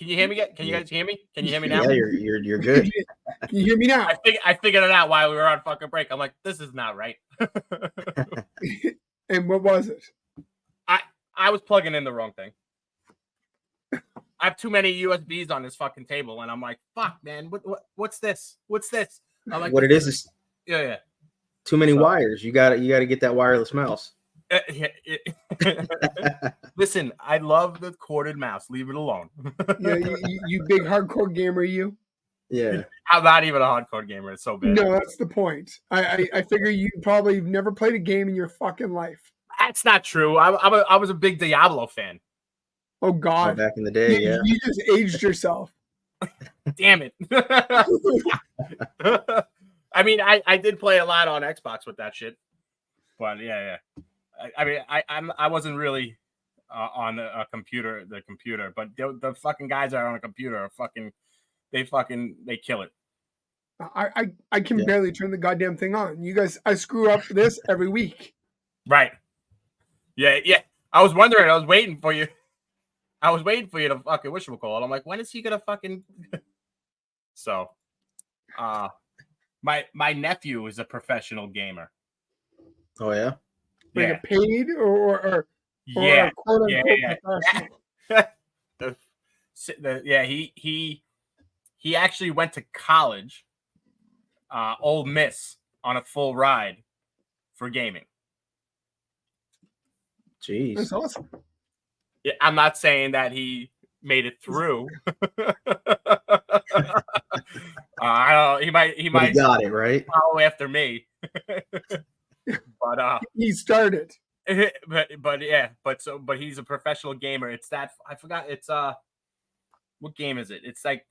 you hear me yet? Can you guys hear me? Can you hear me now? Yeah, you're good. Can you hear me now? I figured it out while we were on fucking break. I'm like, this is not right. And what was it? I was plugging in the wrong thing. I have too many USBs on this fucking table, and I'm like, fuck, man, what's this? What's this? I'm like, what it is yeah. Too many wires. You got to get that wireless mouse. Listen, I love the corded mouse. Leave it alone. Yeah, you big hardcore gamer, you. Yeah, I'm not even a hardcore gamer. It's so bad. No, that's the point. I figure you probably never played a game in your fucking life. That's not true. I was a big Diablo fan. Oh God! back in the day, you just aged yourself. Damn it! I mean, I did play a lot on Xbox with that shit, but yeah. I mean, I wasn't really on the computer, but the fucking guys that are on a computer are they kill it. I can barely turn the goddamn thing on. You guys, I screw up this every week. Right. Yeah. I was wondering. I was waiting for you. To fucking whatchamacallit. I'm like, when is he gonna fucking? So, my nephew is a professional gamer. Oh yeah. Like a paid or yeah, quote unquote professional. He actually went to college, Ole Miss, on a full ride for gaming. Jeez, that's awesome. Yeah, I'm not saying that he made it through. I don't know. He might got it right. Follow after me. But he started. But he's a professional gamer. It's that I forgot. It's what game is it? It's like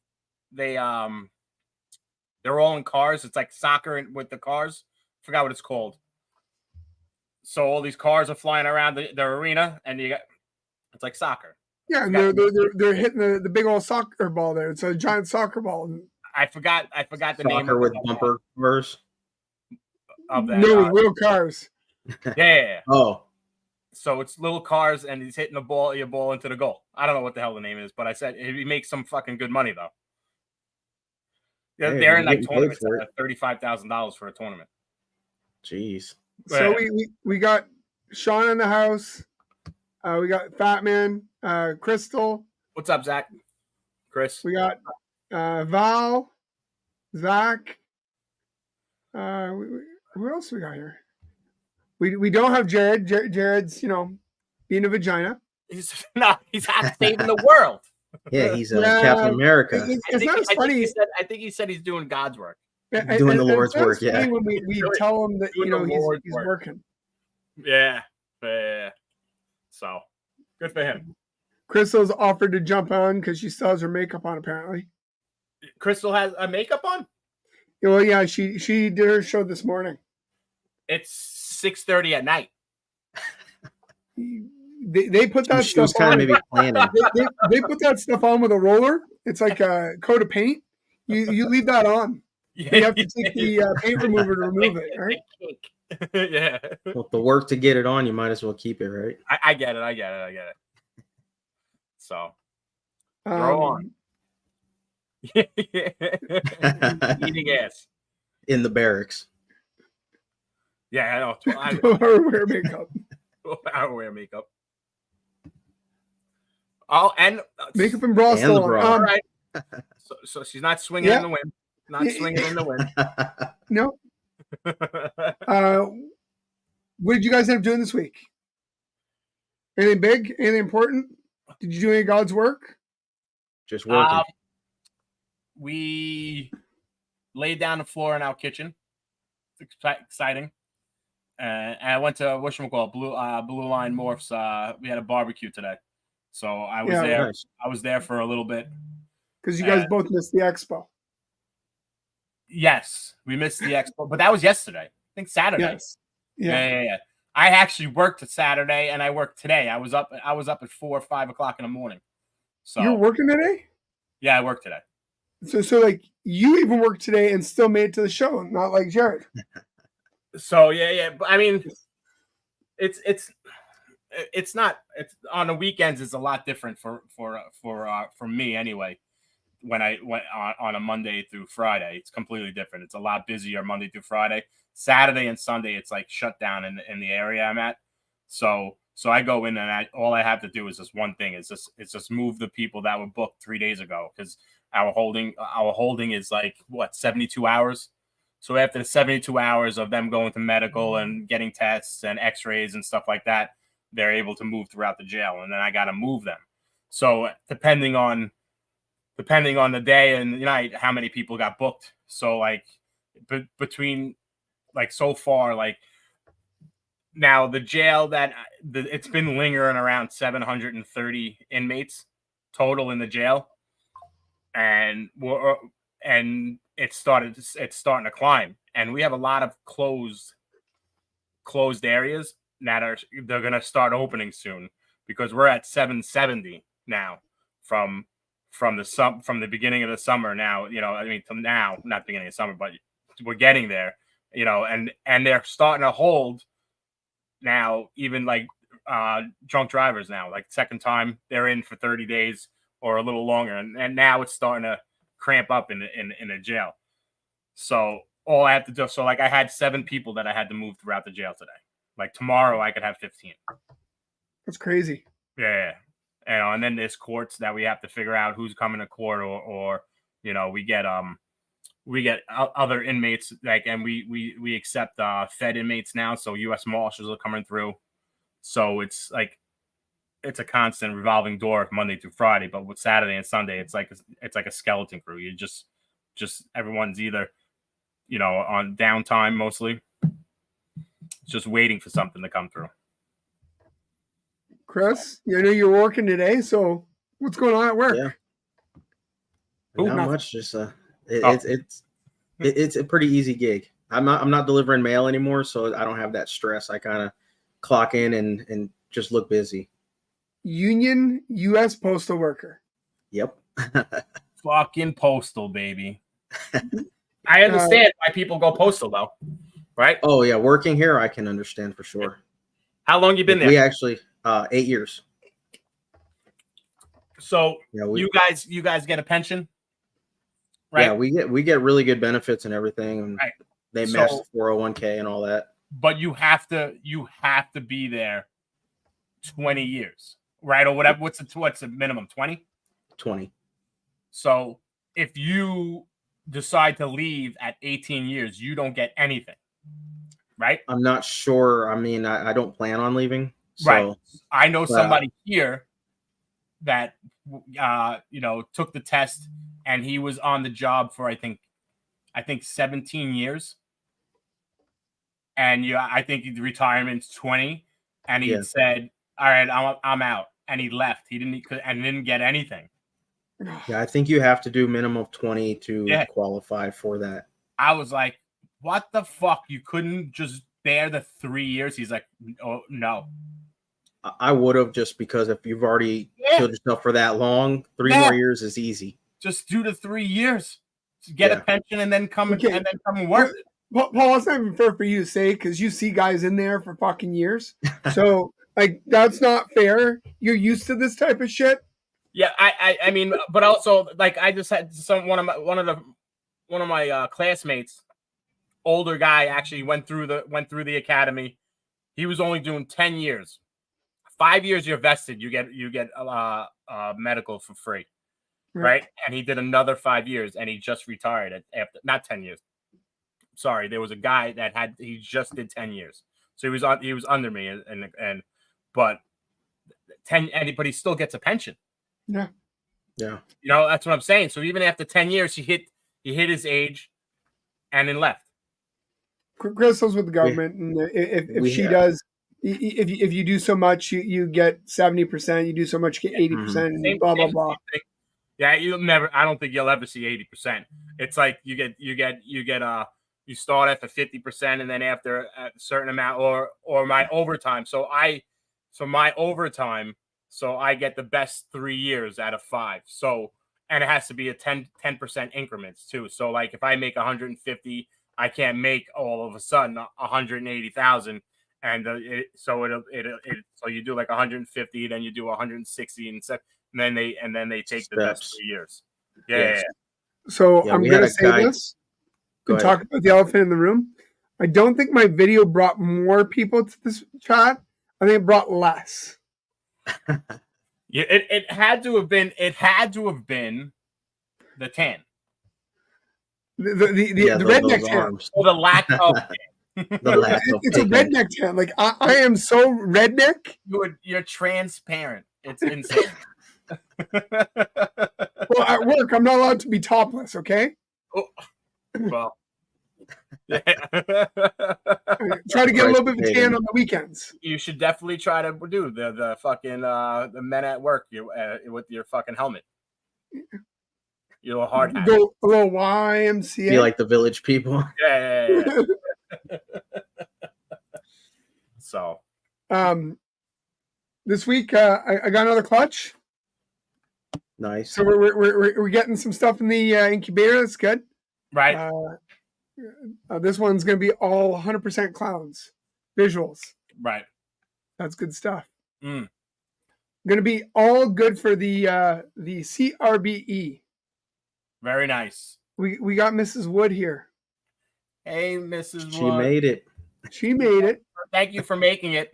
they're all in cars. It's like soccer with the cars. I forgot what it's called. So all these cars are flying around the arena, and it's like soccer. Yeah, and they're hitting the big old soccer ball there. It's a giant soccer ball. I forgot the name. Soccer with bumper cars. Of that. No, real cars. Yeah. Oh. So it's little cars, and he's hitting your ball into the goal. I don't know what the hell the name is, but I said he makes some fucking good money though. They're in like tournaments at $35,000 for a tournament. Jeez. So we got Sean in the house. We got Fat Man, Crystal. What's up, Zach? Chris. We got Val, Zach. Who else we got here? We don't have Jared. Jared's being a vagina. He's half saving the world. Yeah, he's Captain America. It's not as funny. I think he said he's doing God's work. Doing the Lord's work, yeah. When we tell him that he's working. Yeah. So good for him. Crystal's offered to jump on because she still has her makeup on. Apparently, Crystal has a makeup on. Well, yeah, she did her show this morning. It's 6:30 at night. They put that stuff on. Maybe planning. They put that stuff on with a roller. It's like a coat of paint. You leave that on. You have to take the paint remover to remove it, right? Yeah. Well, the work to get it on, you might as well keep it, right? I get it. So throw on. Eating ass in the barracks. Yeah, I know. Don't wear makeup. I don't wear makeup. Oh, and makeup and bra still on. All right. So she's not swinging in the wind. Not swinging in the wind. No. What did you guys end up doing this week? Anything big? Anything important? Did you do any God's work? Just working. We laid down the floor in our kitchen. It's exciting. And I went to whatchamacallit, Blue Line Morphs. We had a barbecue today. So I was there. Nice. I was there for a little bit. Because you guys both missed the expo. Yes, we missed the expo, but that was yesterday. I think Saturday. Yes. Yeah. I actually worked Saturday and I worked today. I was up at 4 or 5 o'clock in the morning. So you're working today? Yeah, I worked today. So like you even worked today and still made it to the show, not like Jared. So yeah. But I mean, it's it's not. It's on the weekends. It's a lot different for me anyway. When I went on a Monday through Friday, it's completely different. It's a lot busier Monday through Friday. Saturday and Sunday, it's like shut down in the area I'm at. So I go in and all I have to do is just one thing. It's just move the people that were booked 3 days ago, because our holding is like what, 72 hours. So after the 72 hours of them going to medical and getting tests and X-rays and stuff like that, they're able to move throughout the jail, and then I got to move them. So depending on the day and the night, how many people got booked. So like between like so far, like now the jail it's been lingering around 730 inmates total in the jail, and it's starting to climb, and we have a lot of closed areas that they're going to start opening soon, because we're at 770 now from the beginning of the summer. Now, I mean, from now, not beginning of summer, but we're getting there, and they're starting to hold now, even like drunk drivers now, like second time they're in for 30 days or a little longer, and now it's starting to cramp up in the jail. So all I have to do, so like I had 7 people that I had to move throughout the jail today. Like tomorrow I could have 15. That's crazy. Yeah. And then there's courts that we have to figure out who's coming to court, or we get other inmates, like, and we accept Fed inmates now, so U.S. Marshals are coming through. So it's like it's a constant revolving door Monday through Friday, but with Saturday and Sunday, it's like a skeleton crew. You just everyone's either on downtime mostly, just waiting for something to come through. Chris, I know you're working today, so what's going on at work? Yeah. Ooh, Not much. Just Hmm. it's a pretty easy gig. I'm not delivering mail anymore, so I don't have that stress. I kind of clock in and just look busy. Union U.S. postal worker. Yep. Fucking postal, baby. I understand why people go postal though, right? Oh yeah, working here I can understand for sure. How long you been there? We actually 8 years. So Yeah, you guys get a pension, right? Yeah, we get really good benefits and everything, and Right. they match the 401k and all that. But you have to be there 20 years, right? Or whatever. What's the minimum? 20? 20. So if you decide to leave at 18 years, you don't get anything, right? I'm not sure. I mean, I don't plan on leaving. So, right. I know somebody here that took the test, and he was on the job for I think 17 years. And I think the retirement's 20, and he said, "All right, I'm out," and he left. He didn't get anything. Yeah, I think you have to do minimum of 20 to qualify for that. I was like, "What the fuck? You couldn't just bear the 3 years?" He's like, "Oh no." I would have, just because if you've already killed yourself for that long, 3 more years is easy. Just do the 3 years, get a pension, and then come and work. Paul, that's not even fair for you to say, because you see guys in there for fucking years. So like, that's not fair. You're used to this type of shit. Yeah, I mean, but also, like, I just had one of my classmates, older guy, actually went through the academy. He was only doing 10 years. 5 years you're vested. You get medical for free, right? And he did another 5 years, and he just retired after not 10 years. Sorry, there was a guy that he just did 10 years, so he was under me, but he still gets a pension. Yeah. That's what I'm saying. So even after 10 years, he hit his age, and then left. Crystal's with the government, and if she does, if you do so much, you get 70%. You do so much, you get 80%. And blah blah blah. Yeah, I don't think you'll ever see 80%. It's like you start at the 50%, and then after a certain amount, or my overtime. So my overtime. So I get the best 3 years out of 5. So, and it has to be a 10% increments too. So like if I make 150, I can't make all of a sudden 180,000 and so you do like 150, then you do 160, and then they take the best 3 years. Yeah. So I'm gonna say this and talk about the elephant in the room. I don't think my video brought more people to this chat. I think it brought less. Yeah, it had to have been. It had to have been the 10. The redneck tan. Or the lack of. It's a redneck tan. Like I am so redneck. You're transparent. It's insane. Well, at work, I'm not allowed to be topless. Okay. Oh, well. Try to get a little bit of a tan on the weekends. You should definitely try to do the fucking the men at work with your fucking helmet. You're a hard hat. Go a little YMCA. Be like the village people. Yeah. So, this week I got another clutch. Nice. So we're getting some stuff in the incubator. That's good. Right. This one's going to be all 100% clowns, visuals. Right. That's good stuff. Going to be all good for the CRBE. Very nice. We got Mrs. Wood here. Hey, Mrs. Wood. She made it. She made it. Thank you for making it.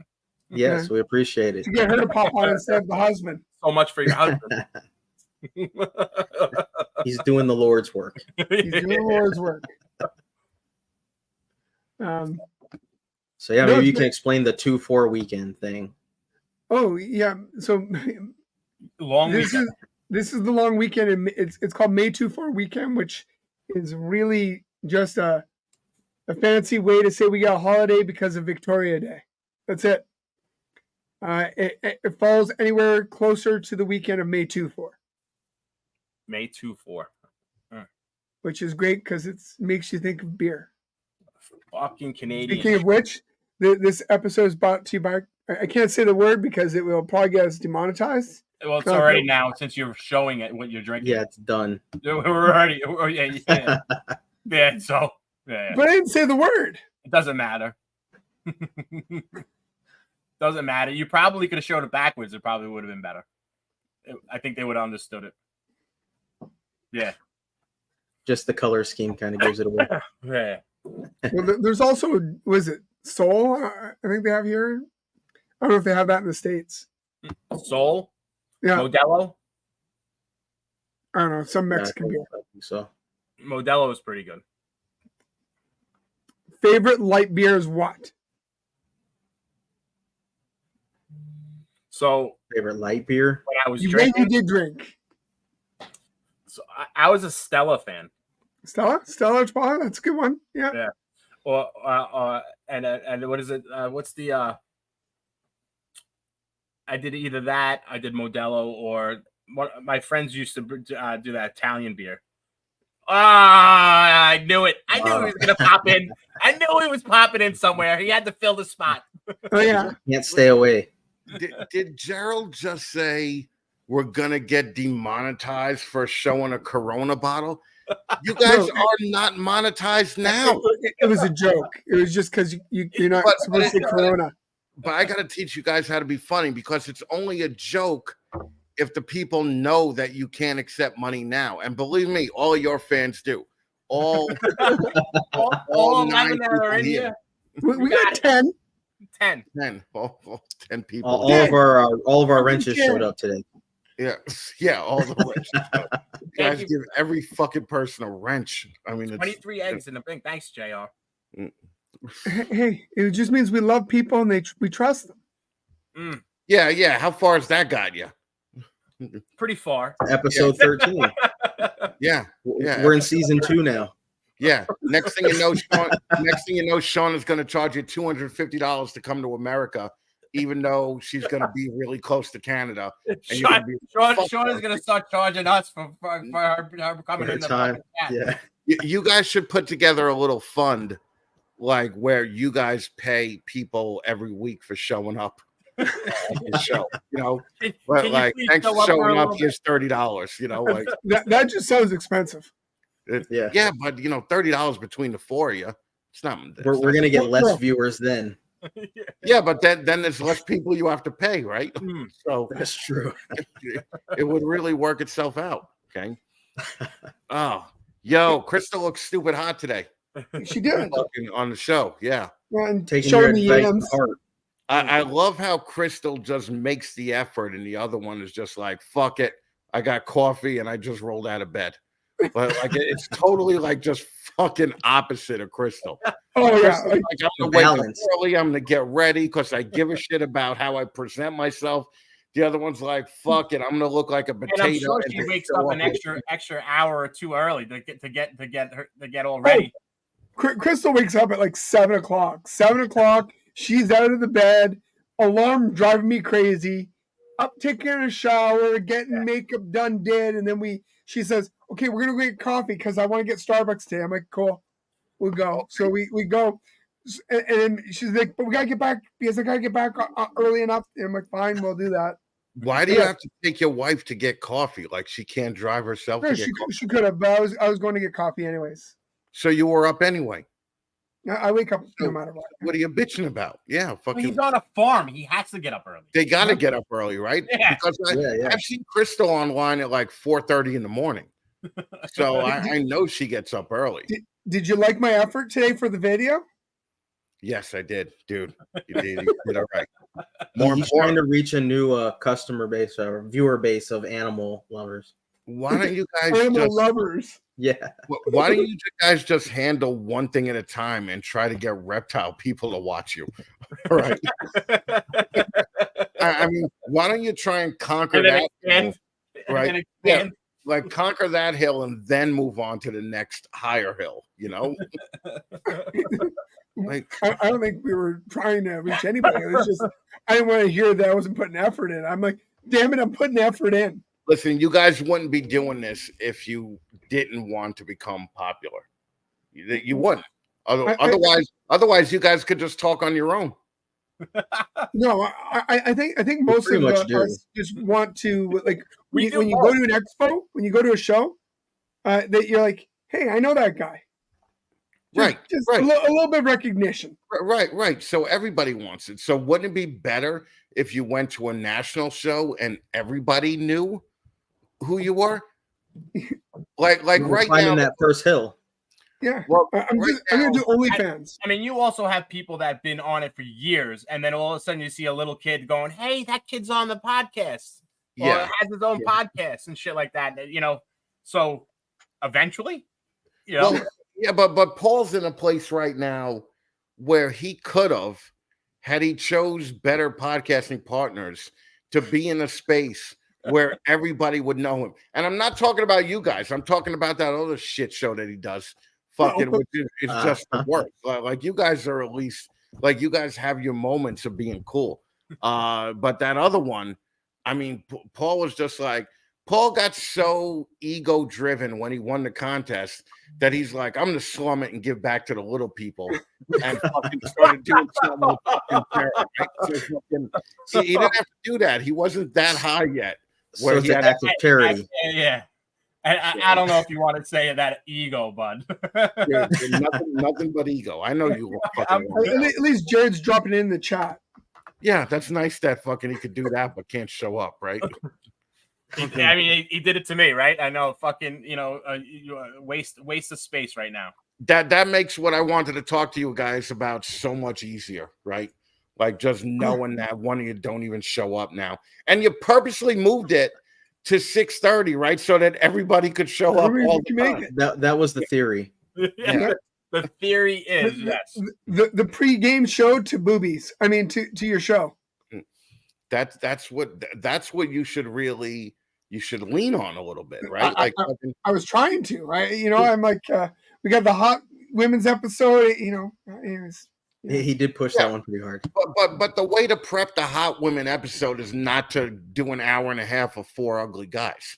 Yes, we appreciate it. To get her to pop on instead of the husband. So much for your husband. He's doing the Lord's work. He's doing the Lord's work. So yeah, maybe you can explain the 2-4 weekend thing. Oh yeah, so long weekend. This is the long weekend, and it's called May 2-4 weekend, which is really just a fancy way to say we got a holiday because of Victoria Day. That's it. It falls anywhere closer to the weekend of May 2-4. May 2-4. Which is great because it makes you think of beer. Fucking Canadian. Speaking of which, this episode is brought to you by, I can't say the word because it will probably get us demonetized. Well, it's already now since you're showing it what you're drinking. Yeah, it's done. We're already. Yeah. Yeah. So. Yeah. But I didn't say the word. It doesn't matter. Doesn't matter. You probably could have showed it backwards. It probably would have been better. I think they would have understood it. Yeah. Just the color scheme kind of gives it away. Yeah. Well, there's also, was it Soul? I think they have here. I don't know if they have that in the States. Soul? Yeah. Modelo? I don't know. Some Mexican beer. I think so. Modelo is pretty good. Favorite light beer is what? So favorite light beer? When I was drinking, you did drink. So I was a Stella fan. Stella Chipala, that's a good one. Yeah. Yeah. Or and what is it? What's the? I did either that. I did Modelo, or my friends used to do that Italian beer. Ah, I knew it. I knew he was gonna pop in. I knew he was popping in somewhere. He had to fill the spot. Oh yeah. Can't stay away. Did Gerald just say we're gonna get demonetized for showing a Corona bottle? You guys are not monetized now. It was a joke. It was just because you're not supposed to say Corona. But I got to teach you guys how to be funny because it's only a joke if the people know that you can't accept money now. And believe me, all your fans do. All 11 that are in here. We got 10. 10. 10. All 10 people. All of our wrenches showed up today. Yeah, all the wrenches. You guys give every fucking person a wrench. I mean, 23 eggs in the thing. Thanks, JR. Hey, it just means we love people and we trust them. Yeah. How far has that got you? Pretty far. Episode 13. Yeah. We're in season 2 now. Yeah. Next thing you know, Sean is going to charge you $250 to come to America, even though she's going to be really close to Canada. Sean is going to start charging us for her coming in the time. Yeah. You guys should put together a little fund, like where you guys pay people every week for showing up on the show. But like, thanks for showing up. Here's $30. Like that just sounds expensive. Yeah, but $30 between the four of you, it's not. We're gonna get less viewers then. Yeah, but then there's less people you have to pay, right? So That's true. it would really work itself out. Okay. Oh, yo, Crystal looks stupid hot today. She did. Fucking on the show. Yeah. And Taking your showing me advice yams. to heart. I love how Crystal just makes the effort, and the other one is just like, fuck it. I got coffee and I just rolled out of bed. But like it's totally like just fucking opposite of Crystal. Oh yeah. Crystal's like, I'm gonna wake up Balance. early, I'm gonna get ready because I give a shit about how I present myself. The other one's like, fuck it, I'm gonna look like a potato. And I'm sure she and wakes show up an with- extra hour or two early to get all ready. Crystal wakes up at like 7 o'clock. 7 o'clock, she's out of the bed. Alarm driving me crazy. Up taking a shower, getting makeup done, and then she says, okay, we're gonna go get coffee because I want to get Starbucks today. I'm like, cool, we'll go. So we go, and then she's like, but we gotta get back because I gotta get back early enough. And I'm like, fine, we'll do that. Why do you have to take your wife to get coffee? Like she can't drive herself No, to get coffee? she could have, but I was going to get coffee anyways. So you were up anyway. I wake up no matter what. What are you bitching about? Yeah, Well, fucking. he's on a farm. He has to get up early. They got to get up early, right? Yeah. Because Yeah. I've seen Crystal online at like 4:30 in the morning, so I know she gets up early. Did you like my effort today for the video? Yes, I did, dude. You did all right. More He's trying important, to reach a new customer base or viewer base of animal lovers. why don't you guys Animal just lovers. Yeah. why don't you guys just handle one thing at a time and try to get reptile people to watch you? All right. I mean, why don't you try and conquer And then that? expand. Right. And then Yeah. expand. Like conquer that hill and then move on to the next higher hill, you know? Like I don't think we were trying to reach anybody. It was just I didn't want to hear that I wasn't putting effort in. I'm like, damn it, I'm putting effort in. listen, you guys wouldn't be doing this if you didn't want to become popular. You wouldn't. Otherwise, you guys could just talk on your own. No, I think most pretty of much do. us just want to like We when do you go to an expo, when you go to a show, that you're like, hey, I know that guy. Just Right. a little bit of recognition. Right. So everybody wants it. So wouldn't it be better if you went to a national show and everybody knew who you were? Like We're right climbing now. that first hill. Yeah. Well, I'm right gonna do now- OnlyFans. I mean, you also have people that have been on it for years, and then all of a sudden you see a little kid going, "Hey, that kid's on the podcast, or Yeah. has his own podcast and shit like that." You know, so eventually, you know, Well, yeah, but Paul's in a place right now where he could have, had he chose better podcasting partners, to be in a space where everybody would know him. And I'm not talking about you guys. I'm talking about that other shit show that he does. Fucking, which is it's just the worst. Like you guys are at least like you guys have your moments of being cool. But that other one, I mean, Paul was just like. Paul got so ego driven when he won the contest that he's like, I'm gonna slum it and give back to the little people, and fucking started doing something with fucking Sarah, right? So fucking, he didn't have to do that. He wasn't that high yet. So Where it's he an had act of charity. yeah. I don't know if you want to say that ego, bud. nothing but ego. I know you. Fucking At least Jared's dropping it in the chat. yeah, that's nice that fucking he could do that, but can't show up, right? I mean, he did it to me, right? I know, fucking, waste of space right now. That makes what I wanted to talk to you guys about so much easier, right? Like just knowing that one of you don't even show up now, and you purposely moved it to 6:30, right, so that everybody could show up. Everybody All can the make time. it. That was the theory. Yeah. The theory is yes. The pre-game show to boobies. I mean to your show. That's what you should lean on a little bit, right? I was trying to. I'm like, we got the hot women's episode. Anyways, He did push that one pretty hard. But the way to prep the hot women episode is not to do an hour and a half of four ugly guys,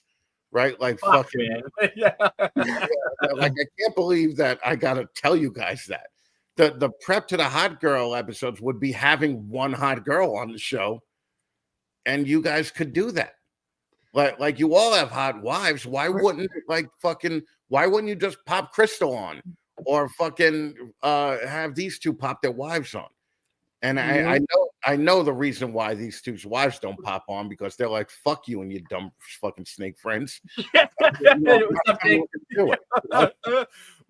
right? Like fucking, yeah. like I can't believe that I gotta tell you guys that the prep to the hot girl episodes would be having one hot girl on the show, and you guys could do that. Like you all have hot wives. Why wouldn't you just pop Crystal on? Or fucking have these two pop their wives on, And I know the reason why these two's wives don't pop on, because they're like, fuck you and your dumb fucking snake friends.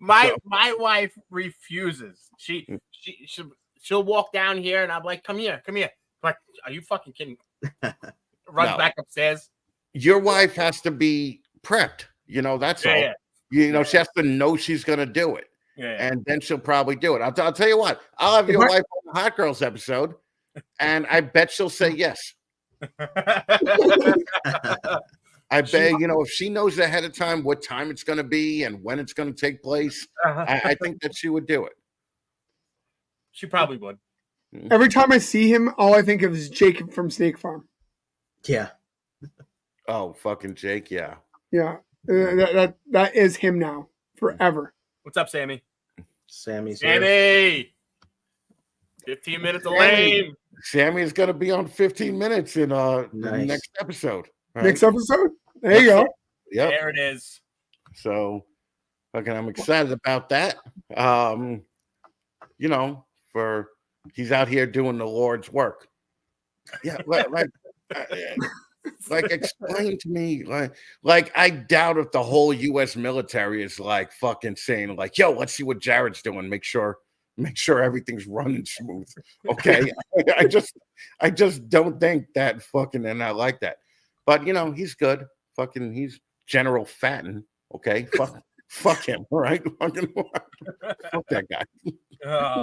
My wife refuses. She'll walk down here and I'm like, come here. Like, are you fucking kidding? Runs back upstairs. Your wife has to be prepped, that's all. Yeah. She has to know she's gonna do it. Yeah. And then she'll probably do it. I'll tell you what, I'll have your wife on the Hot Girls episode, and I bet she'll say yes. I bet, if she knows ahead of time what time it's going to be and when it's going to take place, I think that she would do it. She probably would. Every time I see him, all I think of is Jake from Snake Farm. Yeah. Oh, fucking Jake, yeah. Yeah. That is him now, forever. What's up, Sammy? Sammy. 15 minutes of lame. Sammy is going to be on 15 minutes in the next episode. Right? Next episode? There you go. Yep. There it is. So, I'm excited about that. He's out here doing the Lord's work. Yeah, like explain to me, like I doubt if the whole U.S. military is like fucking saying like, yo, let's see what Jared's doing. Make sure everything's running smooth. Okay. I just don't think that fucking, and I like that. But he's good. Fucking he's General Fatten. Okay. Fuck him. All right. Fucking fuck that guy.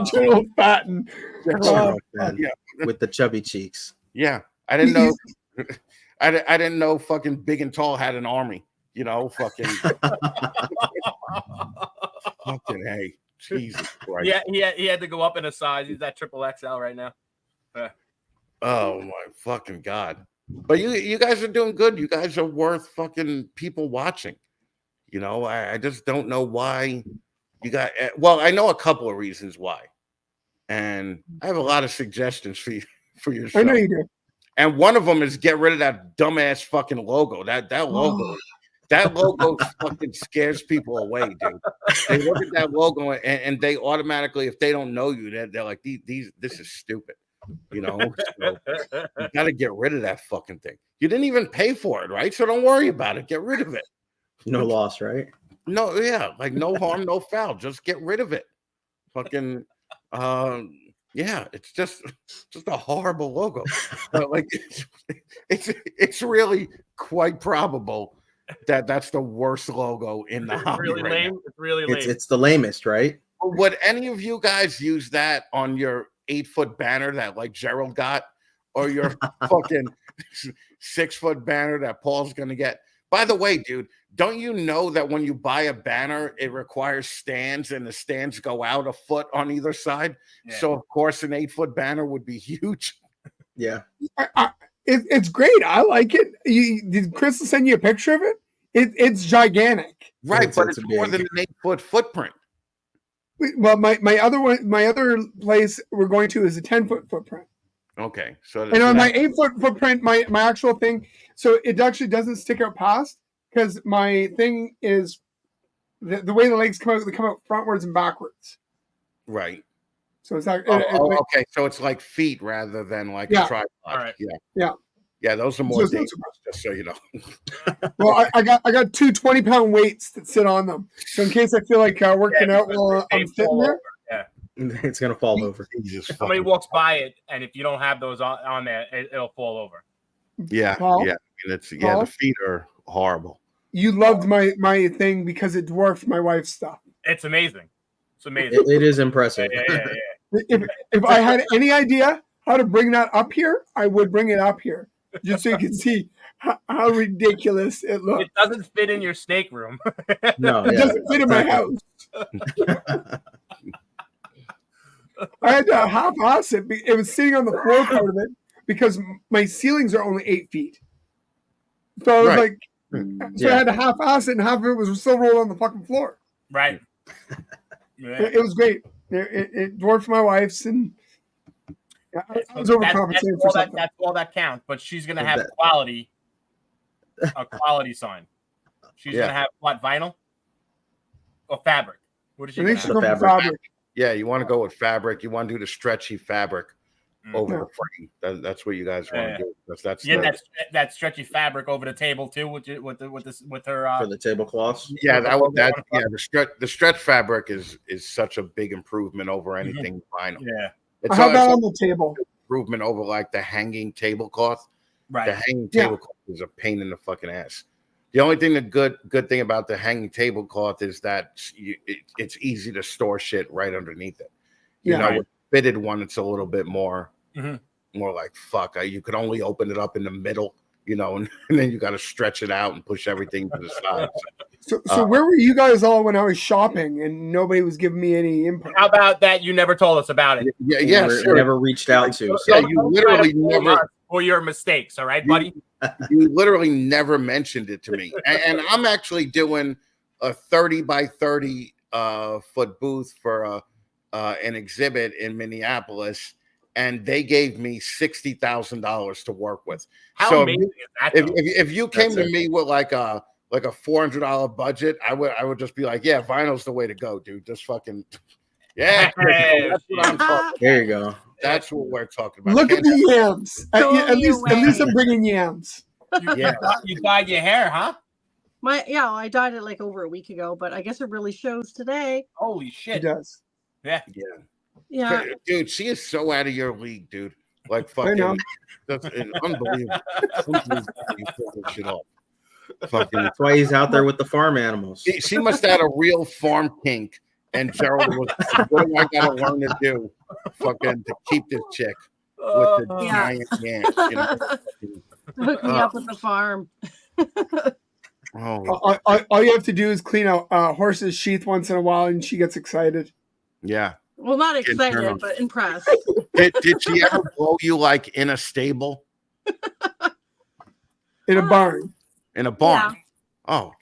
General Fatten. Yeah. With the chubby cheeks. Yeah. I didn't know. I didn't know fucking Big and Tall had an army, fucking hey, Jesus Christ. Yeah, he had to go up in a size. He's at triple XL right now. Oh my fucking God. But you guys are doing good. You guys are worth fucking people watching. I just don't know why you got, well, I know a couple of reasons why. And I have a lot of suggestions for your show. I know you do. And one of them is get rid of that dumbass fucking logo. That logo, that logo fucking scares people away, dude. They look at that logo and they automatically, if they don't know you, they're like, this is stupid. So you got to get rid of that fucking thing. You didn't even pay for it, right? So don't worry about it. Get rid of it. No loss, right? No, yeah, like no harm, no foul. Just get rid of it. Fucking, yeah, it's just a horrible logo. But like, it's really quite probable that that's the worst logo in the hobby. Really lame. Now. It's really lame. It's the lamest, right? Would any of you guys use that on your 8-foot banner that like Gerald got, or your fucking 6-foot banner that Paul's gonna get? By the way, dude, don't you know that when you buy a banner, it requires stands, and the stands go out a foot on either side? Yeah. So, of course, an 8-foot banner would be huge. Yeah. It's great. I like it. Did Crystal send you a picture of it? It's gigantic. Right, but it's more than an 8-foot footprint. Well, my other place we're going to is a 10-foot footprint. Okay. So and on my 8-foot footprint, my actual thing, so it actually doesn't stick out past, because my thing is the way the legs come out, they come out frontwards and backwards. Right. So it's like okay. So it's like feet rather than like a tripod. All right. Yeah. Those are more dangerous, just so you know. Well, I got two 20-pound weights that sit on them, so in case I feel like working out while I'm sitting there. Yeah. It's gonna fall over. If somebody walks by it, and if you don't have those on there, it'll fall over. Yeah, Paul? yeah. The feet are horrible. You loved my thing because it dwarfed my wife's stuff. It's amazing. It's amazing. It is impressive. Yeah. If I had any idea how to bring that up here, I would bring it up here, just so you can see how ridiculous it looks. It doesn't fit in your snake room. No, it doesn't fit in my house. I had to half-ass it. It was sitting on the floor part of it because my ceilings are only 8 feet. So I was like, I had to half-ass it, and half of it was still rolled on the fucking floor. Right. It was great. It dwarfed my wife's, and I was overcompensating for something. That's all that counts. But she's gonna have quality, a quality sign. She's gonna have what, vinyl or fabric? What is she? I think she's going for fabric. Yeah, you want to go with fabric. You want to do the stretchy fabric. over the frame. That's what you guys want to do. That's that stretchy fabric over the table too, with her for the tablecloths. Yeah, the stretch fabric is such a big improvement over anything vinyl. Yeah, it's how about on the table? Improvement over like the hanging tablecloth. Right, the hanging tablecloth is a pain in the fucking ass. The only thing, the good thing about the hanging tablecloth is that it's easy to store shit right underneath it. You know, with the fitted one, it's a little bit more, more like fuck. You could only open it up in the middle, you know, and then you got to stretch it out and push everything to the side. So where were you guys all when I was shopping and nobody was giving me any input? How about that? You never told us about it. Yeah, sure. Never reached out to. So. Yeah, you literally never. For your mistakes, all right, buddy. You literally never mentioned it to me, and I'm actually doing a 30 by 30 foot booth for an exhibit in Minneapolis, and they gave me $60,000 to work with. How amazing is that? If you came to me with like a $400 budget, I would just be like, yeah, vinyl's the way to go, dude. Just fucking that's what I'm talking. There you go. That's what we're talking about. Look at the yams. At least I'm bringing yams. You dyed your hair, huh? I dyed it like over a week ago, but I guess it really shows today. Holy shit. It does. Yeah. Dude, she is so out of your league, dude. Like fucking that's unbelievable. You pull this shit off. Fucking, that's why he's out there with the farm animals. She must have had a real farm kink. And Gerald was, what do I gotta learn to do? Fucking to keep this chick with the giant yams. You know? Hook me up with the farm. All you have to do is clean out horse's sheath once in a while, and she gets excited. Yeah. Well, not excited, but impressed. Did she ever blow you like in a stable? In a barn. In a barn. Yeah. Oh.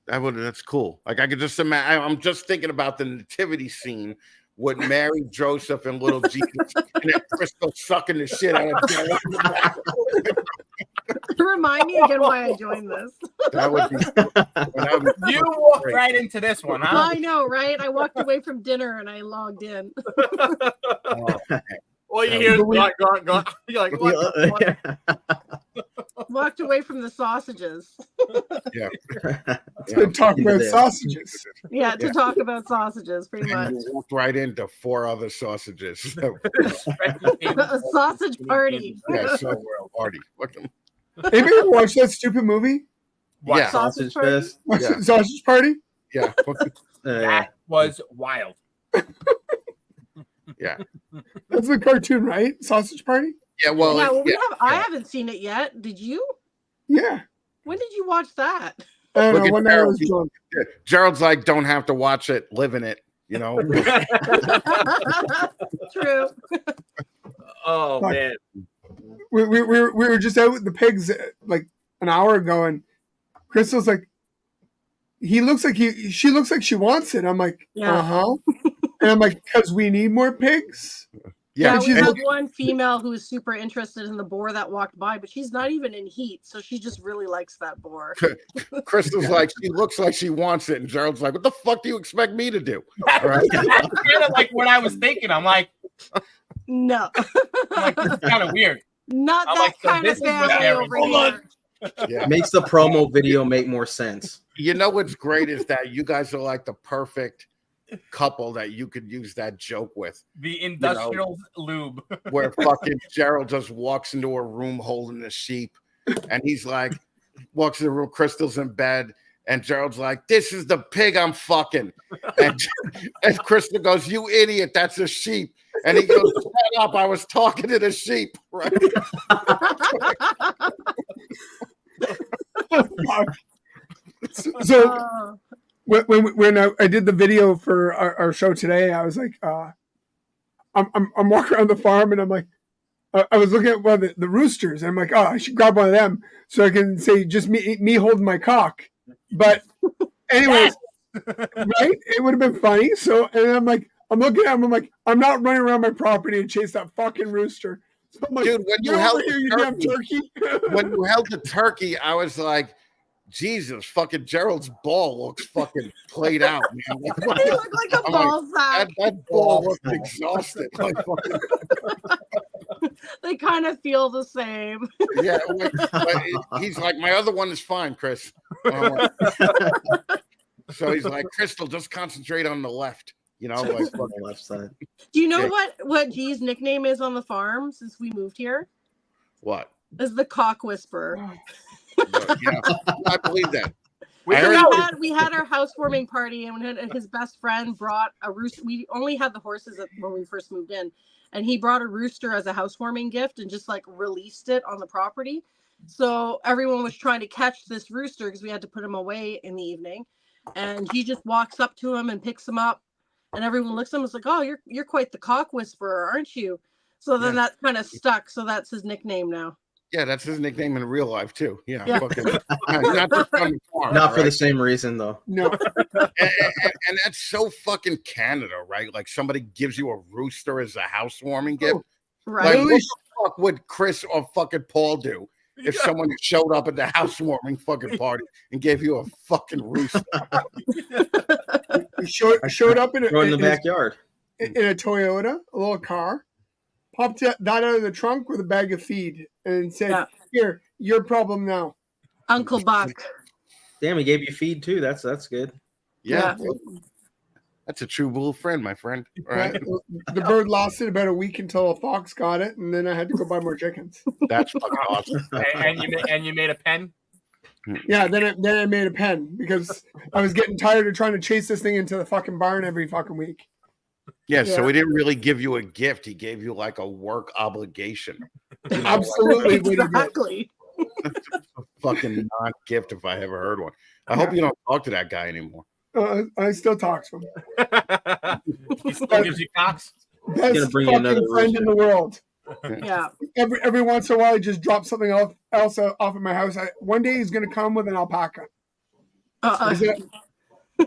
That's cool. Like I could just imagine. I'm just thinking about the nativity scene with Mary, Joseph, and little Jesus, and then Crystal sucking the shit out of Gerald. Remind me again why I joined this. That would be you walked right into this one, huh? I know, right? I walked away from dinner and I logged in. Well, you hear gone. You're like, what? Walked away from the sausages. Yeah. To talk about sausages. Yeah, to talk about sausages, pretty much. You walked right into 4 other sausages. A sausage party. Yeah, party. Anybody ever watched that stupid movie? What? Yeah. Sausage Fest. Yeah. Sausage Party? Yeah. That was wild. Yeah. That's the cartoon, right? Sausage Party? Yeah, well, I haven't seen it yet. Did you? Yeah. When did you watch that? I don't know, when I was drunk. Gerald's like, don't have to watch it, live in it, you know. True. Oh man. We were just out with the pigs like an hour ago, and Crystal's like, she looks like she wants it. I'm like, and I'm like, because we need more pigs. Yeah, we have one female who's super interested in the boar that walked by, but she's not even in heat, so she just really likes that boar. Crystal's like, she looks like she wants it, and Gerald's like, what the fuck do you expect me to do? All right. That's kind of like what I was thinking. I'm like, no. I'm like, this is kind of weird. Not that like, kind of family over here. Yeah. Makes the promo video make more sense. You know what's great is that you guys are like the perfect couple that you could use that joke with. The industrial lube. Where fucking Gerald just walks into a room holding a sheep, and he's like, walks in the room, Crystal's in bed, and Gerald's like, this is the pig I'm fucking. And Crystal goes, you idiot, that's a sheep. And he goes, shut up, I was talking to the sheep. Right? So when I did the video for our show today, I was like, I'm walking around the farm, and I'm like, I was looking at one of the roosters, and I'm like, I should grab one of them so I can say just me holding my cock. But anyways, right? It would have been funny. So, and I'm like, I'm looking at him, I'm like, I'm not running around my property and chase that fucking rooster. So I'm like, dude, when you held the turkey, when you held the turkey, I was like, Jesus, fucking Gerald's ball looks fucking played out, man. He looked like a ball sack. That ball looked exhausted. Like fucking... They kind of feel the same. Yeah, he's like, my other one is fine, Chris. So he's like, Crystal, just concentrate on the left. You know, like on the left side. Do you know what G's nickname is on the farm since we moved here? What? Is the cock whisperer. Yeah, I believe that. We had our housewarming party, and his best friend brought a rooster. We only had the horses when we first moved in, and he brought a rooster as a housewarming gift and just like released it on the property. So everyone was trying to catch this rooster because we had to put him away in the evening, and he just walks up to him and picks him up, and everyone looks at him and is like, "Oh, you're quite the cock whisperer, aren't you?" So then that kind of stuck. So that's his nickname now. Yeah, that's his nickname in real life too. Yeah. Fucking, not for the same reason though. No. And that's so fucking Canada, right? Like somebody gives you a rooster as a housewarming gift. Right. Like, what the fuck would Chris or fucking Paul do if someone showed up at the housewarming fucking party and gave you a fucking rooster? He showed up in the backyard in a Toyota, a little car. Popped that out of the trunk with a bag of feed and said, "Here, your problem now." Uncle Buck. Damn, he gave you feed too. That's good. Yeah. That's a true blue friend, my friend. Right? The bird lasted about a week until a fox got it, and then I had to go buy more chickens. That's fucking awesome. And you made a pen? Yeah, then I made a pen because I was getting tired of trying to chase this thing into the fucking barn every fucking week. Yeah, so he didn't really give you a gift. He gave you like a work obligation. You know, absolutely. Exactly. That's a fucking non-gift if I ever heard one. I hope you don't talk to that guy anymore. I still talk to him. He still gives you cocks? Best fucking friend in the world. Yeah. Every once in a while, I just drop something else off at my house. One day he's going to come with an alpaca.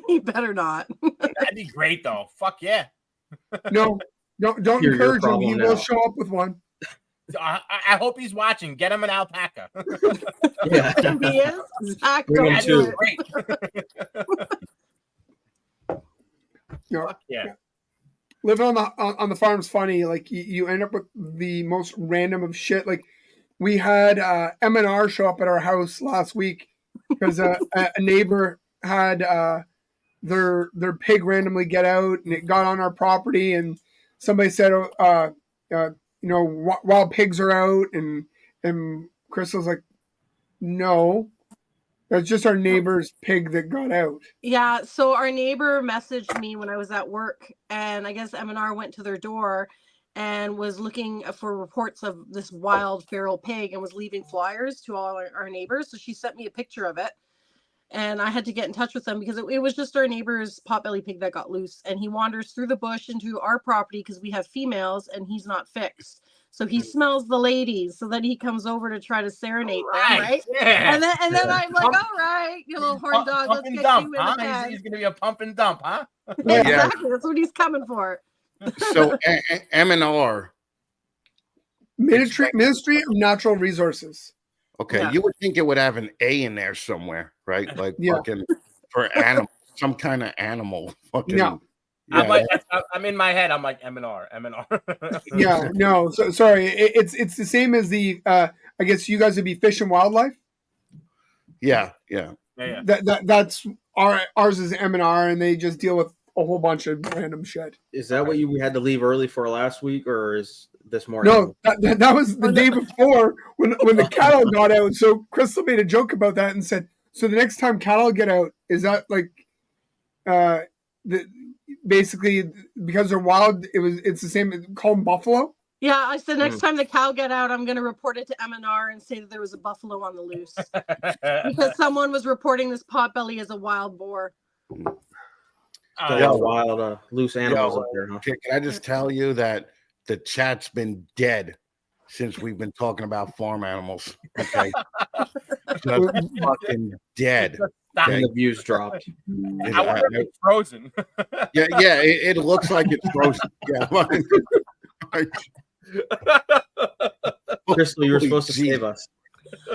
You better not. That'd be great, though. Fuck yeah. No, don't encourage him. He will show up with one. I hope he's watching. Get him an alpaca. Yeah, he is. Zach, Bring him don't too. do it. Yeah. Living on the farm's funny. Like you end up with the most random of shit. Like we had M&R show up at our house last week because a neighbor had their pig randomly get out and it got on our property, and somebody said wild pigs are out, and Crystal's like, no, that's just our neighbor's pig that got out. Yeah, so our neighbor messaged me when I was at work, and I guess M&R went to their door and was looking for reports of this wild feral pig and was leaving flyers to all our neighbors. So she sent me a picture of it, and I had to get in touch with them because it was just our neighbor's potbelly pig that got loose, and he wanders through the bush into our property because we have females and he's not fixed. So he smells the ladies, so then he comes over to try to serenade them, right? Yeah. And then I'm like, all right, you little horn dog, let's get dump, you in the huh? pen. He's gonna be a pump and dump, huh? Yeah, exactly. That's what he's coming for. So M&R, Ministry of Natural Resources. okay, Yeah. you would think it would have an A in there somewhere, right? Like fucking for animal, some kind of animal. Fucking. No. Yeah. I'm in my head. I'm like M&R. Yeah, no. So sorry, it's the same as the. I guess you guys would be Fish and Wildlife. Yeah. That's ours is M&R, and they just deal with a whole bunch of random shit. Is that what you had to leave early for last week, or is this morning? No, that was the day before when the cattle got out. So Crystal made a joke about that and said, "So the next time cattle get out, is that like, basically because they're wild? It's the same. Call them buffalo." Yeah, I said next time the cow get out, I'm going to report it to M&R and say that there was a buffalo on the loose because someone was reporting this potbelly as a wild boar. Wild loose animals up there, huh? Can I just tell you that the chat's been dead since we've been talking about farm animals? Okay, just fucking dead. And the views dropped. I wonder if it's frozen. Yeah, it looks like it's frozen. Yeah. Crystal, you were supposed to save us.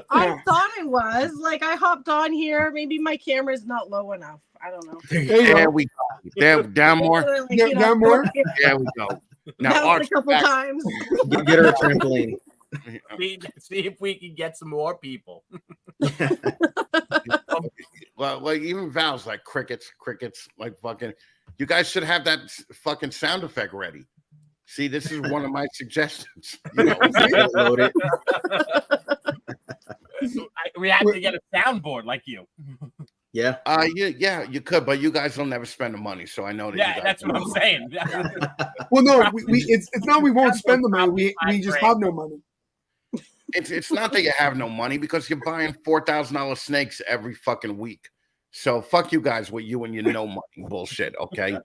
I thought it was. Like, I hopped on here. Maybe my camera's not low enough. I don't know. There we go. Down more. Down more. There we go. Now, that was Arch, a couple times. Get her a trampoline. See if we can get some more people. Well, like even Val's like crickets, like fucking. You guys should have that fucking sound effect ready. See, this is one of my suggestions. You know, Load it. We have to get a soundboard like you. Yeah. Yeah, you could, but you guys will never spend the money, so I know that. Yeah, you guys that's what I'm saying. Well, no, it's not we won't spend the money. We just have no money. It's not that you have no money because you're buying $4,000 snakes every fucking week. So fuck you guys with you and your no money bullshit. Okay,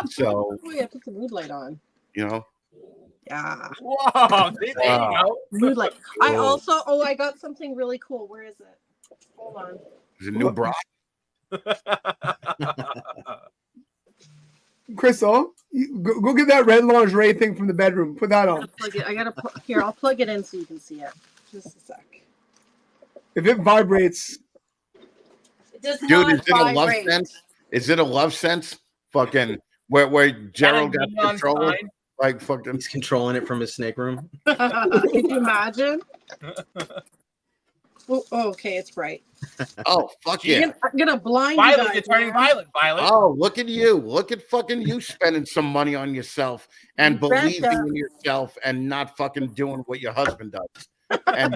so Oh, yeah, put the mood light on. you know. Yeah. Whoa, there you go. Mood light. I got something really cool. Where is it? Hold on. Is it a new bra? Crystal, go get that red lingerie thing from the bedroom. Put that on. Here, I'll plug it in so you can see it. Just a sec. If it vibrates, It does Dude, not is it a love vibrate. sense? Is it a love sense? Fucking where Gerald got neon control? sign? Like fucking. He's controlling it from his snake room. Can you imagine? Oh, okay, it's bright. Oh fuck yeah! I'm gonna blind you Violet, guys. you're turning man. Violet. Oh, look at you! Look at fucking you spending some money on yourself and You betcha. believing in yourself and not fucking doing what your husband does and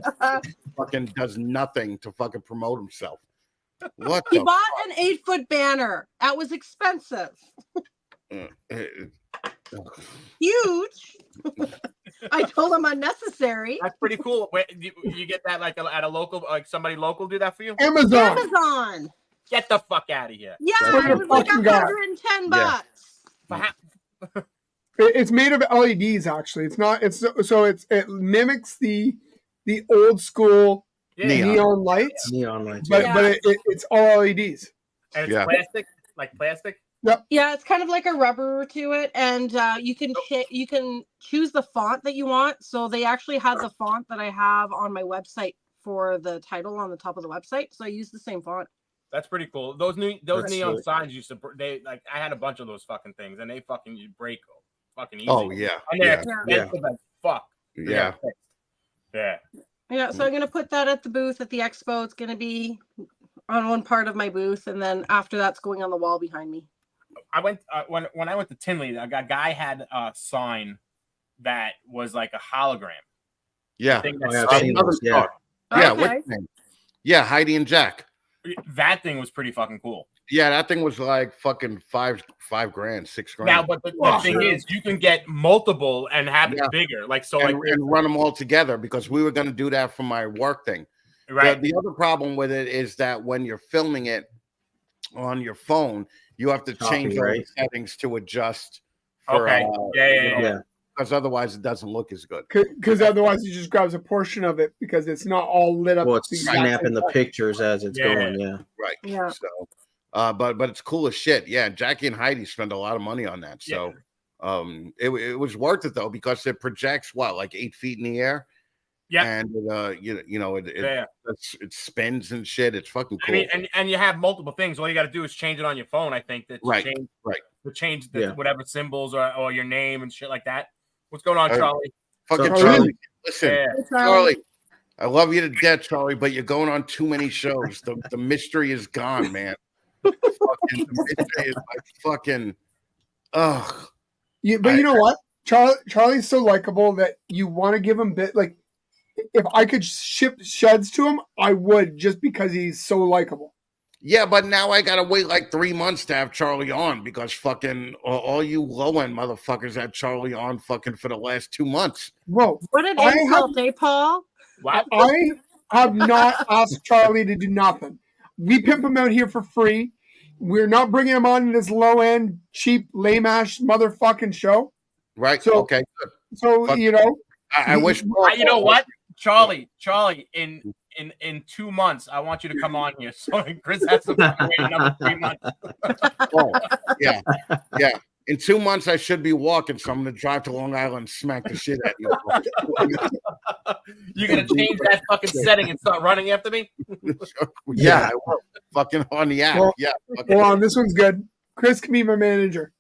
fucking does nothing to fucking promote himself. What He the bought an 8-foot banner. That was expensive. Huge. I told him unnecessary. That's pretty cool. Wait, you get that like at a local, like somebody local do that for you? Amazon. Amazon. Get the fuck out of here. Yeah, Swear to it was like fucking God. $110. For It's made of LEDs. Actually, it's not. It mimics the old school neon lights, Neon lights. but Yeah. it's all LEDs. And it's Yeah. plastic, like plastic. Yeah, it's kind of like a rubber to it, and you can choose the font that you want. So they actually had the font that I have on my website for the title on the top of the website. So I use the same font. That's pretty cool. Those neon sweet. signs used to I had a bunch of those fucking things, and they fucking break fucking easy. Oh yeah, And they're yeah, expensive as fuck. yeah. Yeah. Yeah, so I'm gonna put that at the booth at the expo. It's gonna be on one part of my booth, and then after that's going on the wall behind me. I went when I went to Tinley, a guy had a sign that was like a hologram. Yeah. Thing Oh, that yeah, I've stuck. seen those, yeah. Yeah, Okay. what's his name? Yeah, Heidi and Jack. That thing was pretty fucking cool. Yeah, that thing was like fucking $5 grand, $6 grand. Now, but the thing is, you can get multiple and have Yeah. it bigger. Like so, and, like and run them all together because we were going to do that for my work thing. right. The other problem with it is that when you're filming it on your phone, you have to change all the Copyright. settings to adjust. For, Okay. Yeah. Because otherwise, it doesn't look as good. Because otherwise, it just grabs a portion of it because it's not all lit up. Well, the it's exact snapping same the way. pictures as it's Yeah. going. Yeah. Right. Yeah. So, but it's cool as shit. Yeah, Jackie and Heidi spend a lot of money on that. So, it was worth it though because it projects like 8 feet in the air. Yeah. And it spins and shit. It's fucking I cool. mean, and you have multiple things. All you got to do is change it on your phone. I think that Right. to change the, Yeah. whatever symbols or your name and shit like that. What's going on, Charlie? Fucking So- Charlie. Listen, Yeah. Charlie, I love you to death, Charlie, but you're going on too many shows. The mystery is gone, man. Fucking, the mystery is like fucking. Ugh. Yeah, but you know what? Charlie's so likable that you want to give him like. If I could ship sheds to him, I would just because he's so likable. Yeah, but now I gotta wait like 3 months to have Charlie on because fucking all you low end motherfuckers had Charlie on fucking for the last 2 months. Whoa. What an I insult, eh, Paul? What? I have not asked Charlie to do nothing. We pimp him out here for free. We're not bringing him on this low end, cheap, lame ass motherfucking show. Right? So- Okay. Good. So, Fuck. you know, I wish. You know what, Charlie? In 2 months, I want you to come on here. So Chris has to wait another 3 months. Oh, yeah. In 2 months, I should be walking, so I'm gonna drive to Long Island and smack the shit out of you. You're gonna change that fucking setting and start running after me? Yeah, I will. Fucking on the app. Well, Yeah. fucking- hold on, this one's good. Chris can be my manager.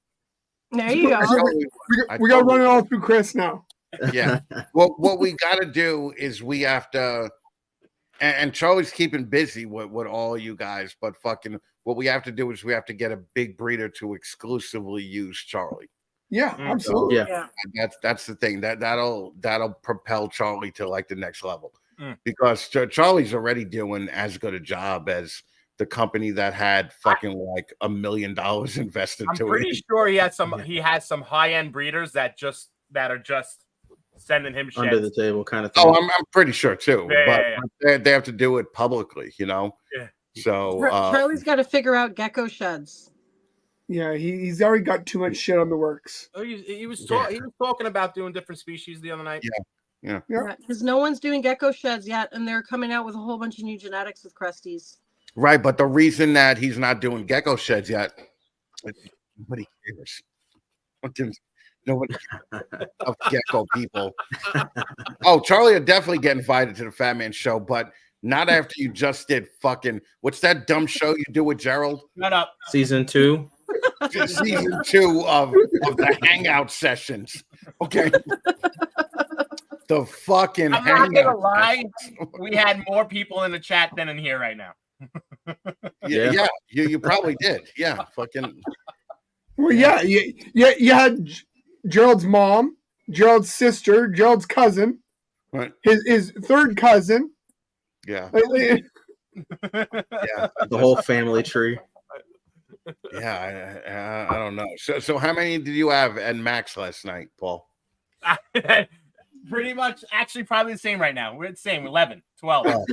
There you go. I totally would. We got to run it all through Chris now. Yeah. Well, what we got to do is we have to, and Charlie's keeping busy with all you guys, but fucking what we have to do is we have to get a big breeder to exclusively use Charlie. Yeah, Mm. absolutely. Yeah. And that's the thing that'll propel Charlie to like the next level, Mm. because Charlie's already doing as good a job as the company that had fucking like $1 million invested I'm to pretty it. sure he has some high end breeders that are just sending him sheds. Under the table kind of thing. Oh, I'm pretty sure too, Yeah, but they have to do it publicly, you know. Yeah. So Charlie's got to figure out gecko sheds. Yeah, he's already got too much shit on the works. Oh, he was talking about doing different species the other night. Yeah. Because no one's doing gecko sheds yet, and they're coming out with a whole bunch of new genetics with Crusties. right, but the reason that he's not doing gecko sheds yet, nobody cares. Nobody of gecko people. Oh, Charlie would definitely get invited to the Fat Man Show, but not after you just did fucking what's that dumb show you do with Gerald? Shut up. Season 2. Season 2 of the hangout sessions. Okay. The fucking I'm not gonna hangout lie. We had more people in the chat than in here right now. Yeah, you probably did. Yeah, fucking. Well, yeah, you had Gerald's mom, Gerald's sister, Gerald's cousin, Right. his third cousin. Yeah, Yeah. yeah, The whole family tree. yeah. I don't know. So how many did you have at Max last night, Paul? Pretty much, actually, probably the same right now. We're the same, 11, 12. Oh.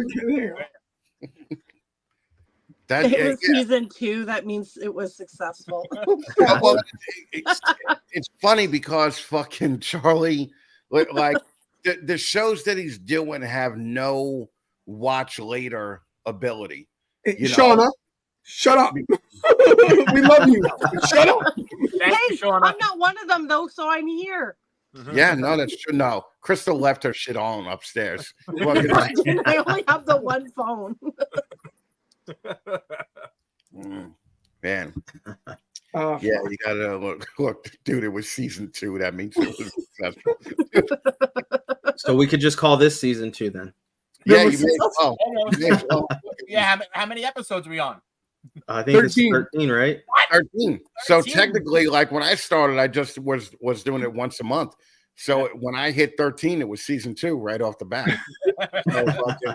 That It was season 2. That means it was successful. well, it's funny because fucking Charlie, like the shows that he's doing have no watch later ability. You know? Shauna, shut up. We love you. Shut up. Thank Hey, you, Shauna. I'm not one of them though, so I'm here. Yeah, no, that's true. No, Crystal left her shit on upstairs. Fucking- I only have the one phone. Man, Oh, yeah, you gotta look, dude. It was season 2. That means it was successful. So we could just call this season 2 then. Yeah, you may as well. Almost. You may as well. Yeah, how many episodes are we on? I think 13. it's 13, right? 13. So 13. technically, like when I started, I just was doing it once a month. So when I hit 13, it was season 2 right off the bat. So fucking-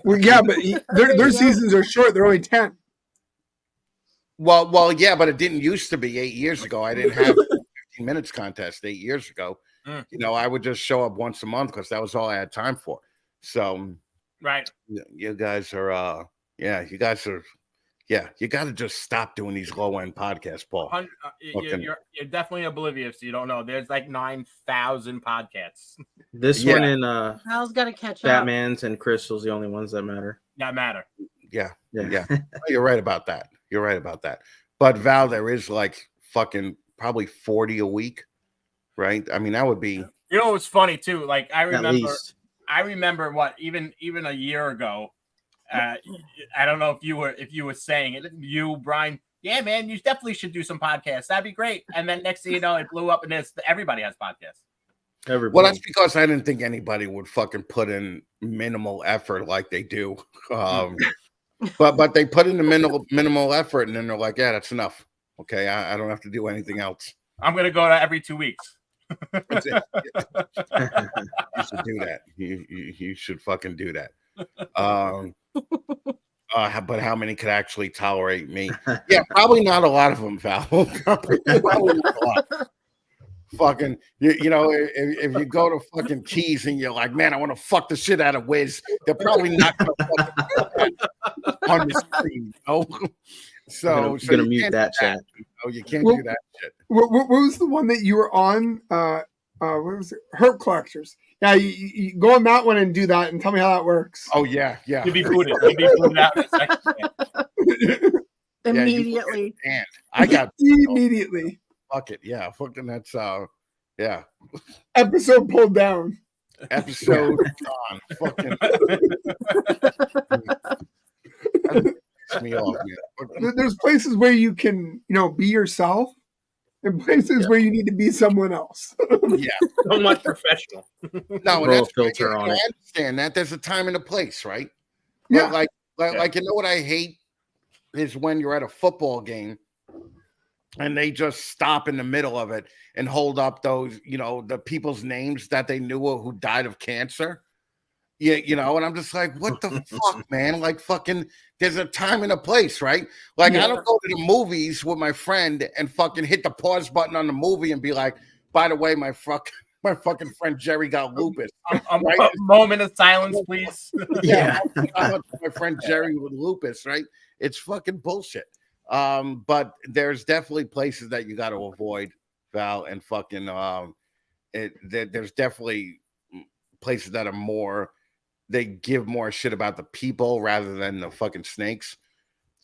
well, yeah, but their seasons are short. They're only 10. well, yeah, but it didn't used to be 8 years ago. I didn't have 15 minutes contest 8 years ago. Mm. You know, I would just show up once a month because that was all I had time for. So Right. you guys are, you guys are, you got to just stop doing these low end podcasts, Paul. You're definitely oblivious. You don't know. There's like 9,000 podcasts This Yeah. one and Hal's got to catch up. Batman's and Crystal's the only ones that matter. that matter. Yeah. Yeah. You're right about that. You're right about that. But Val, there is like fucking probably 40 a week, right? I mean, that would be. You know what's funny too? Like I At least. remember what even a year ago. I don't know if you were saying it. You, Brian. Yeah, man, you definitely should do some podcasts. That'd be great. And then next thing you know, it blew up, and everybody has podcasts. Everybody. Well, that's because I didn't think anybody would fucking put in minimal effort like they do. But they put in the minimal effort, and then they're like, yeah, that's enough. Okay, I don't have to do anything else. I'm gonna go to every 2 weeks. That's it. You should do that. You should fucking do that. But how many could actually tolerate me? Yeah, probably not a lot of them, Val. Probably not a lot. Fucking, you know, if you go to fucking Keys and you're like, man, I want to fuck the shit out of Wiz, they're probably not gonna fucking on the screen, you know? So I'm gonna you mute can't that do chat. No, you can't do that shit. What was the one that you were on? What was it? Herb Collectors. Yeah, you go on that one and do that and tell me how that works. Oh yeah. You'd be booted. You'd be booted out in a second. Immediately. And I got Immediately. fuck it. Yeah, fucking that's yeah. Episode pulled down. Episode on fucking piss me off, man. There's places where you can, be yourself in places where you need to be someone else. Yeah. So much professional. No, and Throw a that's filter on I it. understand that there's a time and a place, right? Yeah. Like you know what I hate is when you're at a football game and they just stop in the middle of it and hold up those, the people's names that they knew who died of cancer. Yeah, and I'm just like, what the fuck, man? Like, fucking, there's a time and a place, right? Like, I don't go to the movies with my friend and fucking hit the pause button on the movie and be like, by the way, my fucking friend Jerry got lupus. Right? A moment of silence, please. Yeah. My friend Jerry with lupus, right? It's fucking bullshit. But there's definitely places that you got to avoid, Val, and fucking there's definitely places that are more, they give more shit about the people rather than the fucking snakes.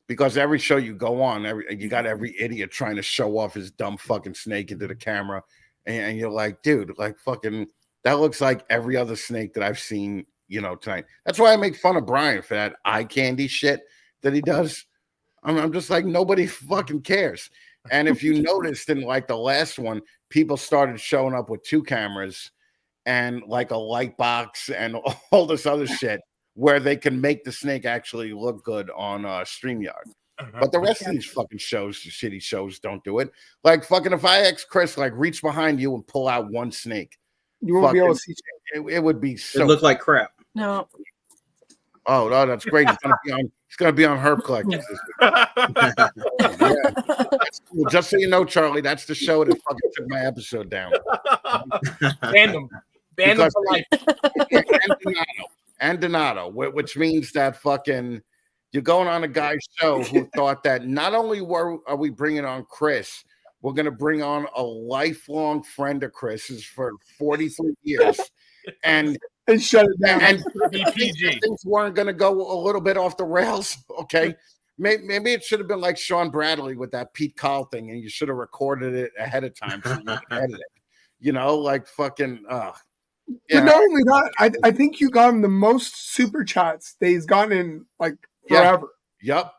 Because every show you go on, you got every idiot trying to show off his dumb fucking snake into the camera, and you're like, dude, like fucking, that looks like every other snake that I've seen, tonight. That's why I make fun of Brian for that eye candy shit that he does. I'm just like, nobody fucking cares. And if you noticed in like the last one, people started showing up with 2 cameras and like a light box and all this other shit where they can make the snake actually look good on StreamYard. But the rest of these fucking shows, shitty shows, don't do it. Like fucking, if I ask Chris, like reach behind you and pull out one snake, You won't be able to see. it would be so. It looked like crap. No. Oh no, that's great. It's gonna be on Herb Collectors this week. Yeah. That's cool. Just so you know, Charlie, that's the show that fucking took my episode down. Ban them for life. And Donato, which means that fucking you're going on a guy's show who thought that not only are we bringing on Chris, we're going to bring on a lifelong friend of Chris's for 43 years, and shut it down. And things weren't going to go a little bit off the rails. Okay, maybe it should have been like Sean Bradley with that Pete Call thing, and you should have recorded it ahead of time so you could edit it. Like fucking. But not only that, I think you got him the most super chats that he's gotten in like forever. Yep.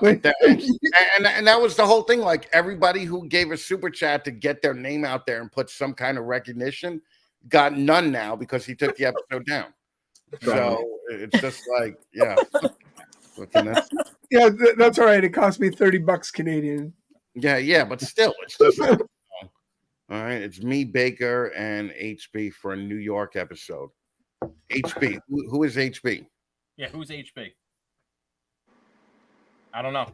And that was the whole thing. Like everybody who gave a super chat to get their name out there and put some kind of recognition got none now because he took the episode down. So it's just like, yeah. Yeah, that's all right. It cost me $30 Canadian. Yeah, but still, it's just like, all right, it's me, Baker, and HB for a New York episode. HB, who is HB? Yeah, who's HB? I don't know.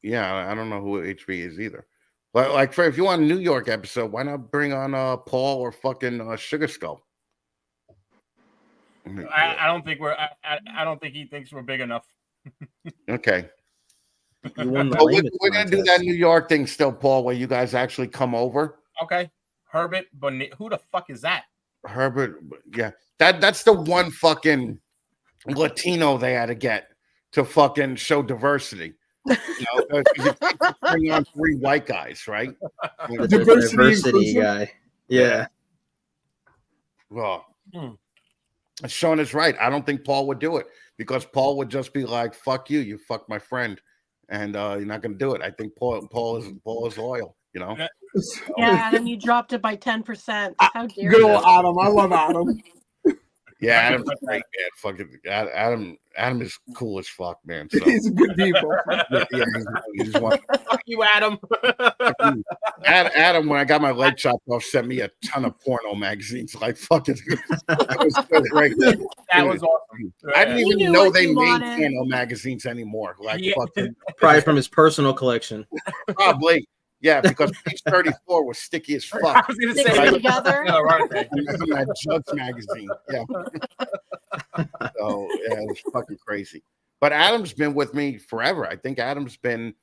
Yeah, I don't know who HB is either. But like, if you want a New York episode, why not bring on Paul or fucking Sugar Skull? I don't think I don't think he thinks we're big enough. Okay. We're gonna do that New York thing still, Paul, where you guys actually come over. Okay. Herbert, but who the fuck is that? Herbert, yeah. That's the one fucking Latino they had to get to fucking show diversity. You bring on 3 white guys, right? The diversity guy. Yeah. Well, Sean is right. I don't think Paul would do it because Paul would just be like, "Fuck you, you fuck my friend," and you're not going to do it. I think Paul is loyal. Yeah, and then you dropped it by 10%. How dare Good you? old Adam. I love Adam. Yeah, Adam's great, man. Fucking Adam is cool as fuck, man. So. He's good people. Fuck you, Adam. Adam, when I got my leg chopped off, sent me a ton of porno magazines. Like fucking, that was so great. That was awesome. I didn't even know they made porno magazines anymore. Like fucking, probably from his personal collection. Probably. Yeah, because page 34 was sticky as fuck. I was going to say together. Yeah, right. That Jugs magazine. Yeah. So yeah, it was fucking crazy. But Adam's been with me forever. I think Adam's been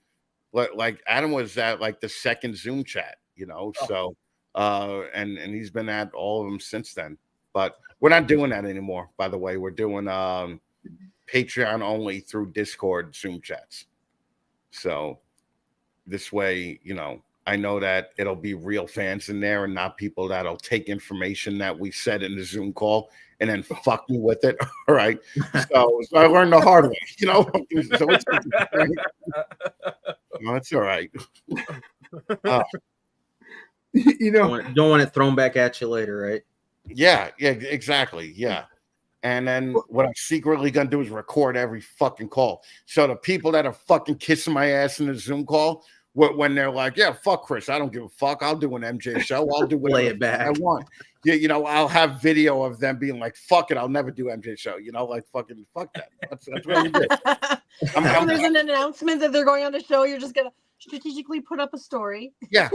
like Adam was at like the second Zoom chat, So and he's been at all of them since then. But we're not doing that anymore, by the way. We're doing Patreon only through Discord Zoom chats. So this way, I know that it'll be real fans in there and not people that'll take information that we said in the Zoom call and then fuck me with it. All right. So I learned the hard way, So it's all right. You know, don't want it thrown back at you later, right? Yeah, exactly. Yeah. And then what I'm secretly gonna do is record every fucking call. So the people that are fucking kissing my ass in the Zoom call, when they're like, "Yeah, fuck Chris, I don't give a fuck. I'll do an MJ show. I'll do whatever Play it back. I want." You know, I'll have video of them being like, "Fuck it, I'll never do MJ show." You know, like fucking fuck that. That's what we did. When there's an announcement that they're going on a show, you're just gonna strategically put up a story. Yeah,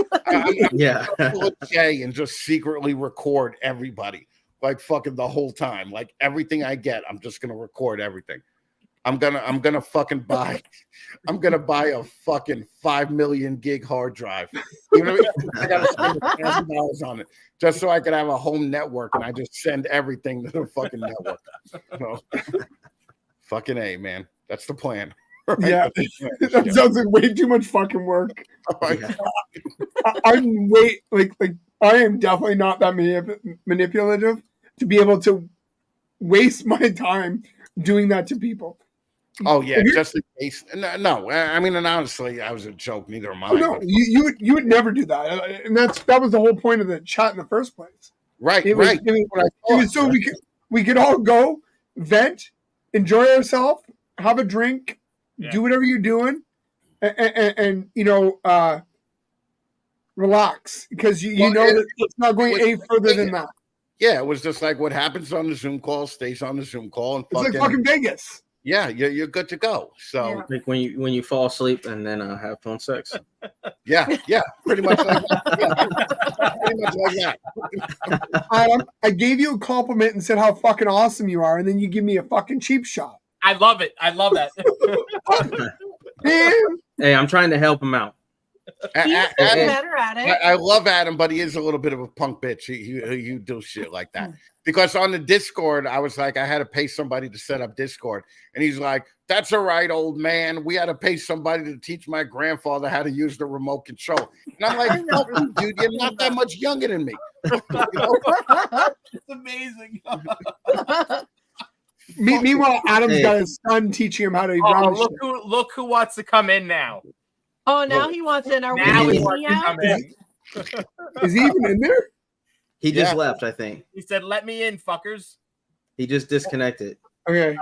Yeah. Okay, and just secretly record everybody, like fucking the whole time, like everything I get. I'm just gonna record everything. I'm gonna fucking buy. I'm gonna buy a fucking 5 million gig hard drive. You know, I gotta spend $1,000 on it just so I can have a home network, and I just send everything to the fucking network. You know? Fucking A, man. That's the plan. Right? yeah, that sounds like way too much fucking work. Yeah. I'm way like I am definitely not that manipulative to be able to waste my time doing that to people. Oh yeah, just in case. No, I mean, and honestly, I was a joke. Neither am I. Oh, no, you would never do that, and that was the whole point of the chat in the first place. Right, It was, right. It was so we could all go vent, enjoy ourselves, have a drink, do whatever you're doing, and you know, relax because you know that it's not going any further than that. Yeah, it was just like what happens on the Zoom call stays on the Zoom call, and It's like fucking Vegas. Yeah, you're good to go. So like when you fall asleep and then have phone sex. Yeah, pretty much like that. Pretty much like that. I gave you a compliment and said how fucking awesome you are, and then you give me a fucking cheap shot. I love it. I love that. Damn. Hey, I'm trying to help him out. He's getting better at it. I love Adam, but he is a little bit of a punk bitch. He do shit like that. Because on the Discord, I was like, I had to pay somebody to set up Discord. And he's like, that's all right, old man. We had to pay somebody to teach my grandfather how to use the remote control. And I'm like, no, dude, you're not that much younger than me. You know? It's amazing. Meanwhile, Adam's got his son teaching him how to run. Look who wants to come in now. Oh, now he wants in. Are we Now he missing wants to out? come in. Is he even in there? He just left, I think. He said, "Let me in, fuckers." He just disconnected. Okay.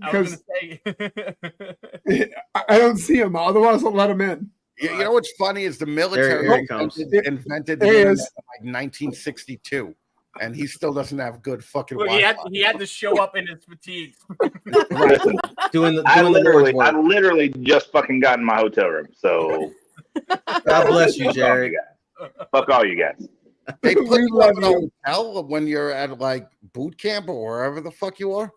I was gonna say. I don't see him. Otherwise, I'll let him in. You know what's funny is the military invented the internet in like 1962, and he still doesn't have good fucking. Look, he had to show up in his fatigues. Listen, I literally just fucking got in my hotel room. So God bless you, Jared. Fuck all you guys. They put you up in a hotel when you're at like boot camp or wherever the fuck you are.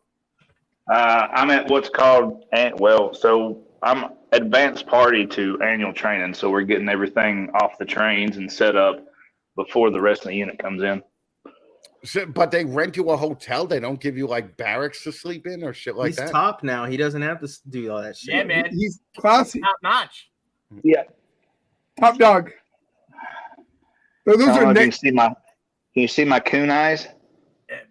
I'm at what's called so I'm advanced party to annual training. So we're getting everything off the trains and set up before the rest of the unit comes in. So, but they rent you a hotel. They don't give you like barracks to sleep in or shit like that. He's top now. He doesn't have to do all that shit. Yeah, man. He's classy. Top notch. Yeah. Top dog. Those are can you see my coon eyes?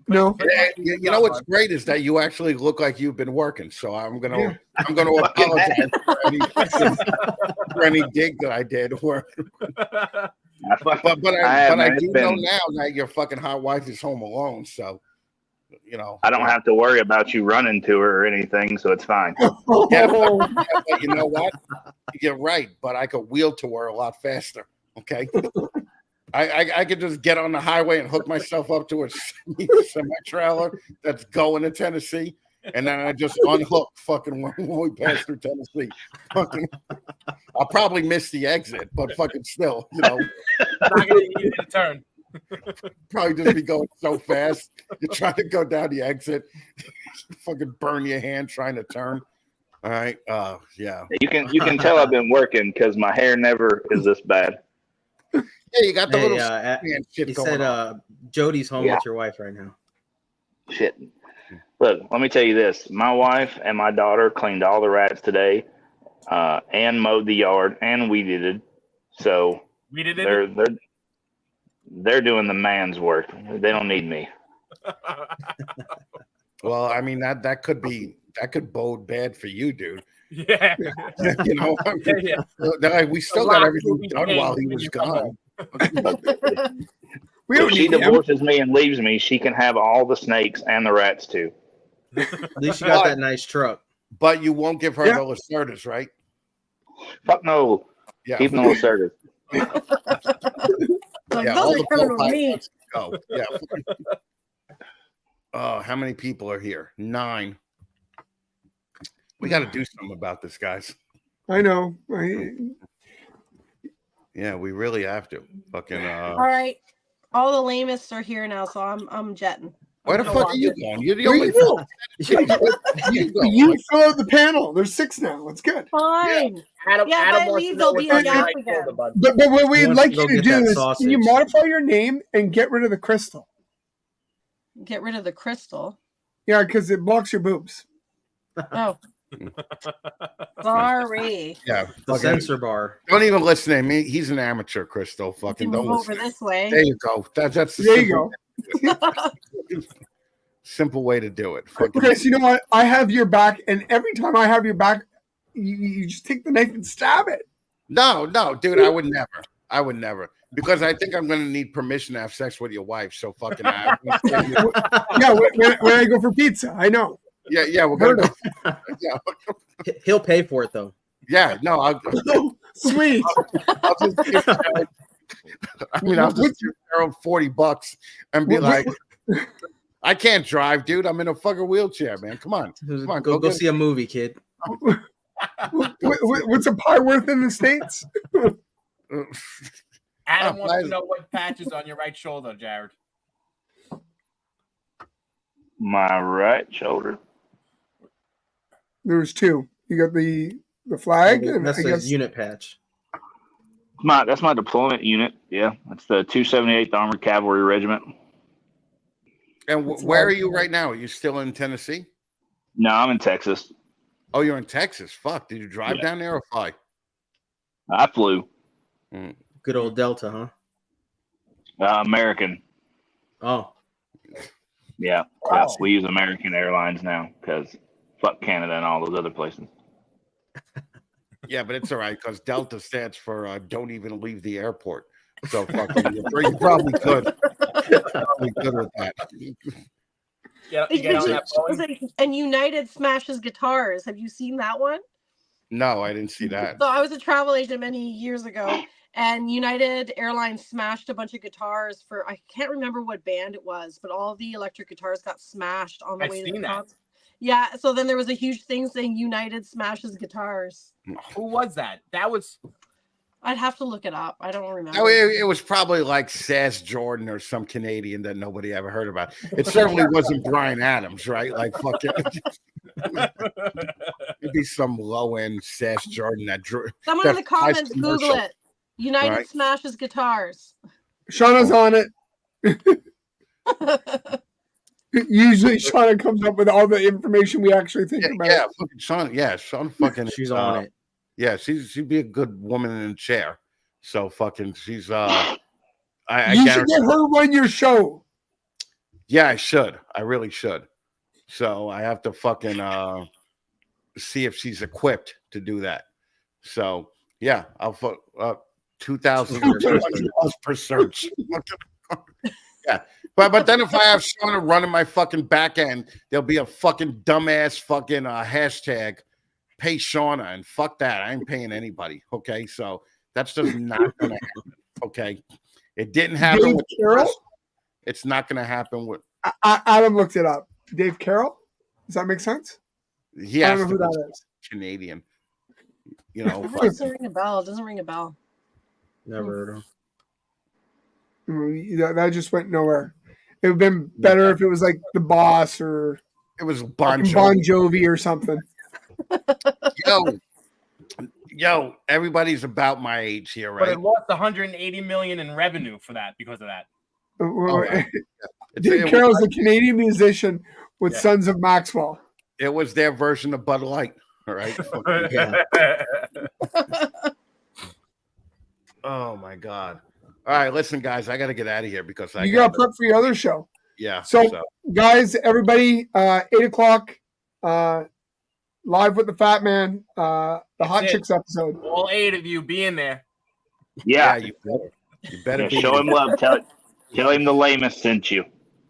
No. You know what's great is that you actually look like you've been working. So I'm gonna apologize for any dig that I did. But I do know now that your fucking hot wife is home alone. So you know I don't have to worry about you running to her or anything. So it's fine. Yeah, but you know what? You're right. But I could wheel to her a lot faster. Okay. I could just get on the highway and hook myself up to a semi-trailer that's going to Tennessee, and then I just unhook fucking when we pass through Tennessee. Fucking, I'll probably miss the exit, but fucking still, you know. Not gonna easy to turn. Probably just be going so fast. You're trying to go down the exit, fucking burn your hand trying to turn. All right. Yeah. You can tell I've been working because my hair never is this bad. Yeah, you got the little shit going on. Jody's home with your wife right now. Shit. Look, let me tell you this. My wife and my daughter cleaned all the rats today, and mowed the yard and weeded it. So they're doing the man's work. They don't need me. Well, I mean that could bode bad for you, dude. Yeah. You know, I mean, we still got everything done while he was gone. We don't If she need him. divorces me and leaves me, she can have all the snakes and the rats too. At least you got that nice truck. But you won't give her Yeah. the Lacerdas, right? Fuck no. Yeah. Keep them assertive. Like, Yeah, those all are the coming bull with me. pilots go. Yeah. Oh, how many people are here? 9. We got to do something about this, guys. I know. Yeah, we really have to. Fucking. All right, all the lamest are here now, so I'm jetting. Where the I'm fuck gonna are you watch it. going? You're the Where only. you go? You go. You fill out the panel. There's 6 now. It's good. Fine. Adam, Yeah, Adam but wants leave, to know they'll what's be on a your gap right again. shoulder, bud. But what He we'd wants like to go you to get do that is, can you sausage. modify your name and get rid of the crystal? Get rid of the crystal. Yeah, because it blocks your boobs. Oh. Sorry. Yeah. The Fucking, sensor bar. don't even listen to him. He's an amateur, Crystal. You Fucking can don't move listen. over this way. There you go. That's the There you simple, go. simple way to do it. Fucking, Chris, you know what? I have your back, and every time I have your back, you just take the knife and stab it. no, dude, I would never. Because I think I'm going to need permission to have sex with your wife. So fucking. Yeah, when I go for pizza, I know. Yeah, we're going to go. Yeah, He'll pay for it though. yeah, no, I'll Sweet. just give Harold, I'll just give Harold $40 and be like, I can't drive, dude. I'm in a fucking wheelchair, man. Come on. Go get see a movie, kid. What's a pie worth in the States? Adam wants to know what patch is on your right shoulder, Jared. My right shoulder. There's 2. You got the flag, and That's I the guess unit patch. That's my deployment unit. Yeah, that's the 278th Armored Cavalry Regiment. And where are you right now? Are you still in Tennessee? No, I'm in Texas. Oh, you're in Texas. Fuck. Did you drive down there or fly? I flew. Good old Delta, huh? American. Oh, Yeah, we use American Airlines now because fuck Canada and all those other places. Yeah, but it's all right because Delta stands for don't even leave the airport. So fucking, you probably could. Probably good with that. Get on that Boeing. And United smashes guitars. Have you seen that one? No, I didn't see that. So I was a travel agent many years ago, and United Airlines smashed a bunch of guitars for, I can't remember what band it was, but all the electric guitars got smashed on the I've way to seen the that. concert. Yeah, so then there was a huge thing saying United smashes guitars. Who was that? That was I'd have to look it up. I don't remember. Oh, it was probably like Sass Jordan or some Canadian that nobody ever heard about. It certainly wasn't Bryan Adams, right? Like fucking. It'd be some low end Sass Jordan that drew. Someone in the that comments, commercial. Google it. United Right. smashes guitars. Shauna's on it. Usually, Shauna comes up with all the information we actually think about. Yeah, fucking Sean. Yeah, Sean fucking. she's on it. Yeah, she'd be a good woman in a chair. So fucking, she's. I You should guarantee. get her run your show. Yeah, I should. I really should. So I have to fucking see if she's equipped to do that. So yeah, I'll put $2,000 per search. Yeah, but then if I have Shauna running my fucking back end, there'll be a fucking dumbass fucking hashtag pay Shauna, and fuck that. I ain't paying anybody. Okay, so that's just not gonna happen. Okay, it didn't happen Dave with Carroll? It's not gonna happen with. Adam looked it up. Dave Carroll? Does that make sense? He I has don't know to who be that is. Canadian. You know, It doesn't ring a bell. It doesn't ring a bell. Never heard of him. That just went nowhere. It would have been better if it was like The Boss or it was Bon Bon Jovi. Jovi or something. Yo, everybody's about my age here, But right? it lost 180 million in revenue for that because of that. Dave Carroll's a Canadian musician with Yeah. Sons of Maxwell. It was their version of Bud Light. All right. Yeah. Oh my God. All right, listen, guys, I got to get out of here because You got to prep for your other show. Yeah. So, guys, everybody, 8:00, live with the Fat Man, the Hot it. Chicks episode. All 8 of you be in there. Yeah, you better. You better be. Show him love. Tell him the Lamest sent you.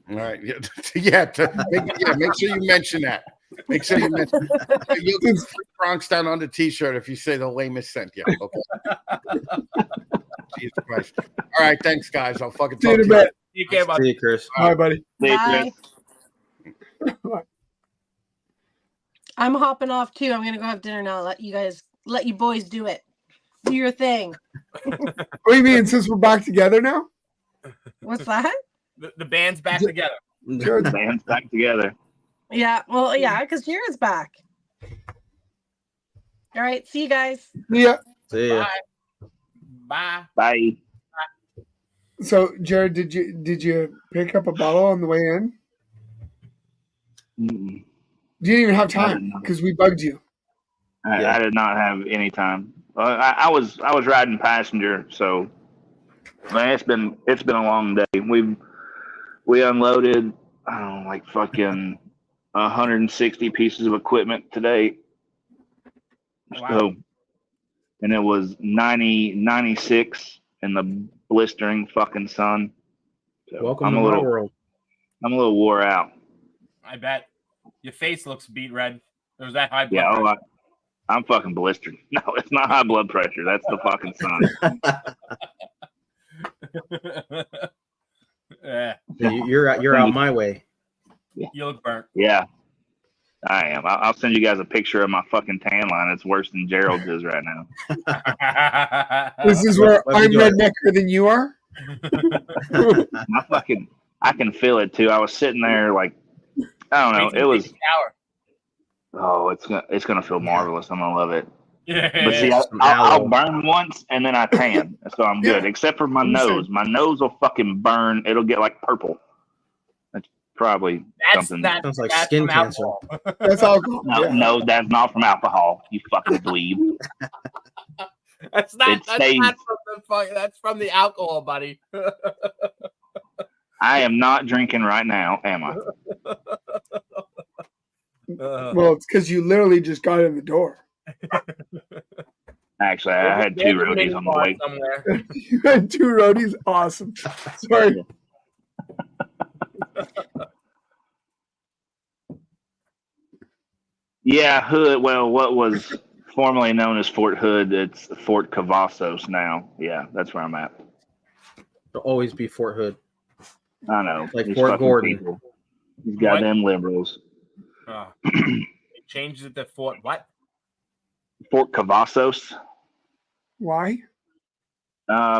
All right. Make sure you mention that. Make sure you mention. You'll get free Bronx down on the T-shirt if you say the Lamest sent you. Okay. Jesus Christ. All right. Thanks, guys. I'll fucking See you talk in to a you. bit. You care about See you, Chris. Bye, buddy. Bye. Chris. I'm hopping off too. I'm gonna go have dinner now. Let you boys do it. Do your thing. What do you mean? Since we're back together now? What's that? the band's back together. Sure. The band's back together. Yeah. Well, yeah, because Jared's back. All right. See you guys. Yeah. See ya. Bye. Bye. So, Jared, did you pick up a bottle on the way in? Mm-mm. You didn't even have time because we bugged you. I did not have any time. I was riding passenger, so man, it's been a long day. We unloaded I don't know, like fucking 160 pieces of equipment today. Wow. So, and it was 96 in the blistering fucking sun. So Welcome to my world. I'm a little wore out. I bet your face looks beat red. There's that high blood Yeah, pressure. I'm fucking blistered. No, it's not high blood pressure. That's the fucking sun. Yeah, You're out my way. you look burnt. Yeah, I am. I'll send you guys a picture of my fucking tan line. It's worse than Gerald's is right now. This is where I'm rednecker than you are. I can feel it too. I was sitting there like, I don't know. It was. Oh, it's gonna feel marvelous. I'm gonna love it. Yeah. But see, I'll burn once and then I tan, so I'm good. Yeah. Except for my nose. My nose will fucking burn. It'll get like purple. That's probably something. That sounds like skin cancer. That's alcohol. No, that's not from alcohol. You fucking dweeb. That's not from stays. that's from the alcohol, buddy. I am not drinking right now, am I? Well, it's because you literally just got in the door. Actually, I had 2 roadies on the way. Somewhere. You had 2 roadies. Awesome. Sorry. Yeah, Hood. Well, what was formerly known as Fort Hood, it's Fort Cavazos now. Yeah, that's where I'm at. It'll always be Fort Hood. I know. Like These Fort fucking Gordon. people. These goddamn liberals. It changes it to Fort what? Fort Cavazos. Why?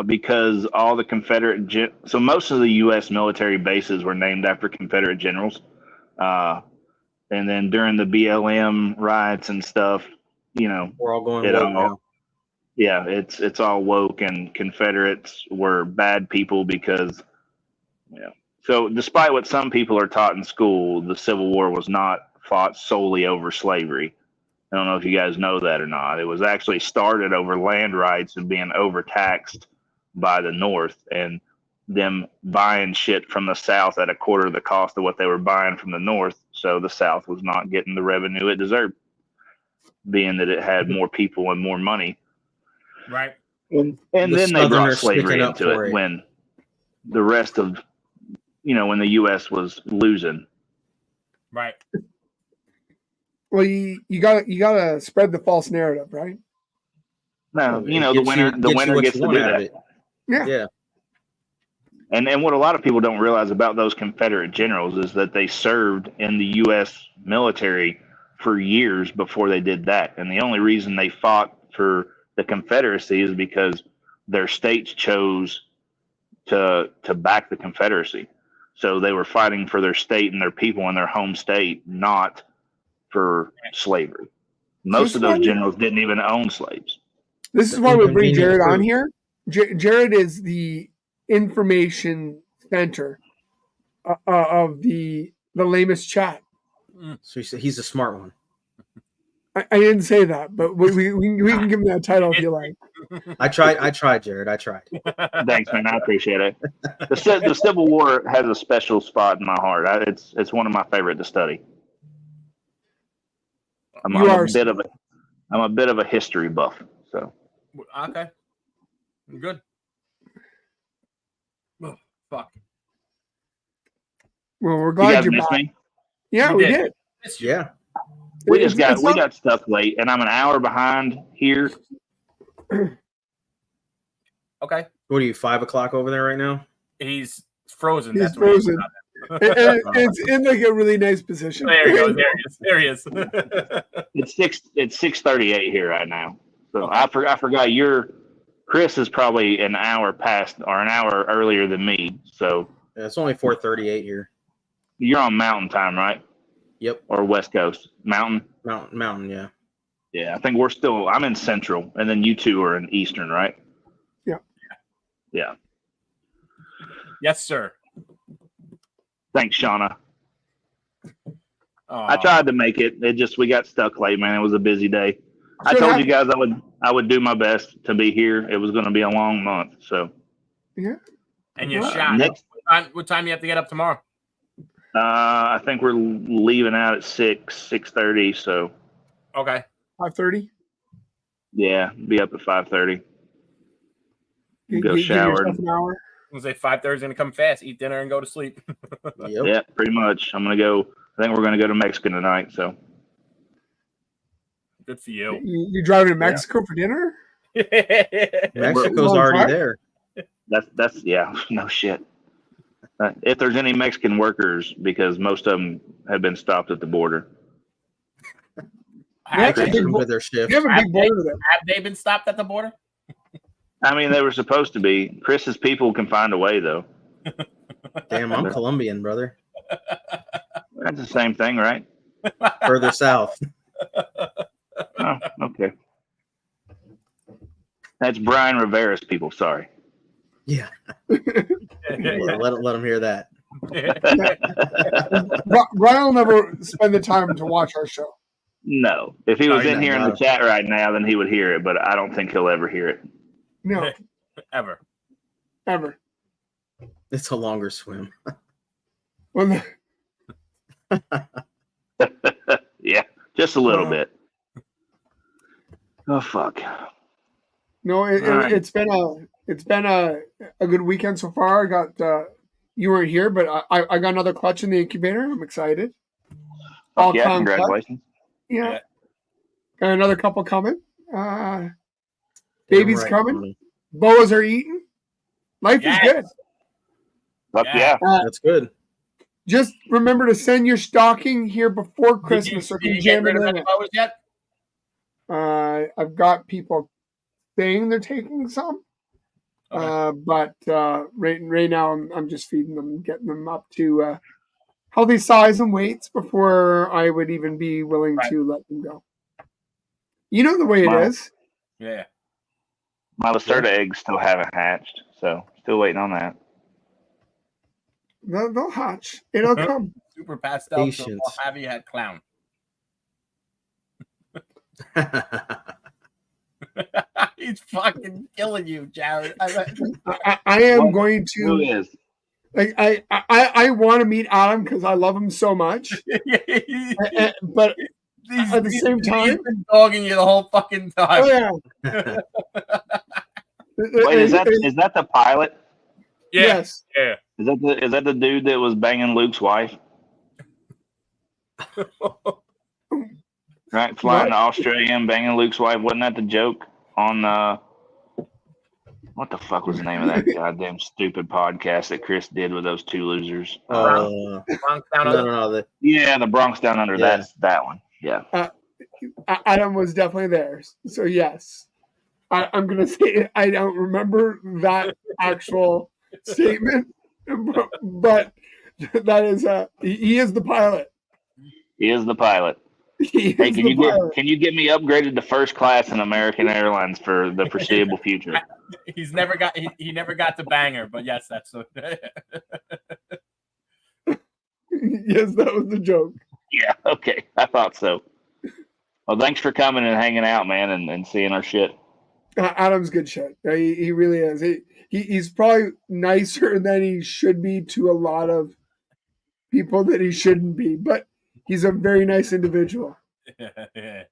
Because all the Confederate, so most of the U.S. military bases were named after Confederate generals. And then during the BLM riots and stuff, We're all going woke now. Yeah, it's all woke, and Confederates were bad people because, So despite what some people are taught in school, the Civil War was not fought solely over slavery. I don't know if you guys know that or not. It was actually started over land rights and being overtaxed by the North and them buying shit from the South at a quarter of the cost of what they were buying from the North. So the South was not getting the revenue it deserved, being that it had more people and more money. Right. And then they brought slavery into it when the rest of, when the U.S. was losing. Right. Well, you gotta spread the false narrative, right? No, the winner gets to do that. Yeah. And what a lot of people don't realize about those Confederate generals is that they served in the U.S. military for years before they did that. And the only reason they fought for the Confederacy is because their states chose to back the Confederacy. So they were fighting for their state and their people in their home state, not for slavery. Most of those generals didn't even own slaves. This is why we bring Jared on here. Jared is the information center of the Lamest chat. So he's a smart one. I didn't say that, but we can give him that title if you like. I tried, Jared. I tried. Thanks, man. I appreciate it. The Civil War has a special spot in my heart. It's one of my favorite to study. I'm a bit of a history buff. So Okay. Good. Fuck. Well, we're You glad guys you're miss back. me? Yeah, We we did. did. Missed you. Yeah. We It's- just got it's we not- got stuck late, and I'm an hour behind here. Okay. What are you, 5 o'clock over there right now? He's frozen. He's That's what he's frozen. got. and it's in like a really nice position. There he goes. There he is. It's 6:38 here right now. So Okay. I forgot Chris is probably an hour past or an hour earlier than me. So Yeah, it's only 4:38 here. you're on Mountain Time, right? Yep. Or West Coast Mountain? Mountain, yeah. Yeah, I think I'm in Central, and then you two are in Eastern, right? Yeah. Yeah. Yes, sir. Thanks, Shauna. Aw. I tried to make it. We got stuck late, man. It was a busy day. I Should told have- you guys I would do my best to be here. It was going to be a long month, so. Yeah. And you're Well, shot. next- What time do you have to get up tomorrow? I think we're leaving out at 6:30. So Okay. 5:30. yeah, be up at 5:30. Go Give shower. yourself an hour. I'm gonna say 5:30 is gonna come fast. Eat dinner and go to sleep. Yep. Yeah, pretty much. I think we're gonna go to Mexican tonight. So Good for you. You driving to Mexico for dinner? Mexico's Long already drive? there. that's yeah, no shit. If there's any Mexican workers, because most of them have been stopped at the border. Yeah, Have, it's a big With their shift. You have a big border there. they been stopped at the border? I mean, they were supposed to be. Chris's people can find a way, though. Damn, I'm Colombian, brother. That's the same thing, right? Further south. Oh, okay. That's Brian Rivera's people. Sorry. Yeah. Let them hear that. Brian will never spend the time to watch our show. No. If he was Sorry, in here in the no. chat right now, then he would hear it, but I don't think he'll ever hear it. No, Ever. ever. It's a longer swim. When Yeah, just a little bit. Oh, fuck. No, All right. it's been a good weekend so far. I got you weren't here, but I got another clutch in the incubator. I'm excited. Fuck yeah, All-con clutch. congratulations. Yeah. Yeah. Got another couple coming. Baby's Damn right, coming. homie. Boas are eating. Life Yes. is good. Fuck Yeah. yeah. That's good. Just remember to send your stocking here before Did Christmas, or you can get jam rid it of in any it. boas yet? I've got people saying they're taking some, Okay. but right now I'm just feeding them, getting them up to healthy size and weights before I would even be willing Right. to let them go. You know the way it Wow. is. Yeah. My Lacerda eggs still haven't hatched, so still waiting on that. They'll hatch. It'll come. Super pastel. Patience. So have you had clown? He's fucking killing you, Jared. I am What? going Who to is? like. I want to meet Adam because I love him so much. But at the same time- he's been dogging you the whole fucking time. oh yeah. Wait, is that the pilot? Yeah. Yes. Yeah. Is that the dude that was banging Luke's wife? Right, flying to Australia and banging Luke's wife. Wasn't that the joke on what the fuck was the name of that goddamn stupid podcast that Chris did with those two losers? Bronx down no, under. no, no. Yeah, the Bronx Down Under. Yeah. That's that one. Yeah. Adam was definitely there. So yes, I'm gonna say I don't remember that actual statement, but that is he is the pilot. He is the pilot. He Hey, is the pilot. can you get me upgraded to first class in American Airlines for the foreseeable future? He's never got he never got the banger, but yes, that's Yes, that was the joke. Yeah, okay. I thought so. Well, thanks for coming and hanging out, man, and seeing our shit. Adam's good shit. He really is. He's probably nicer than he should be to a lot of people that he shouldn't be, but he's a very nice individual. yeah.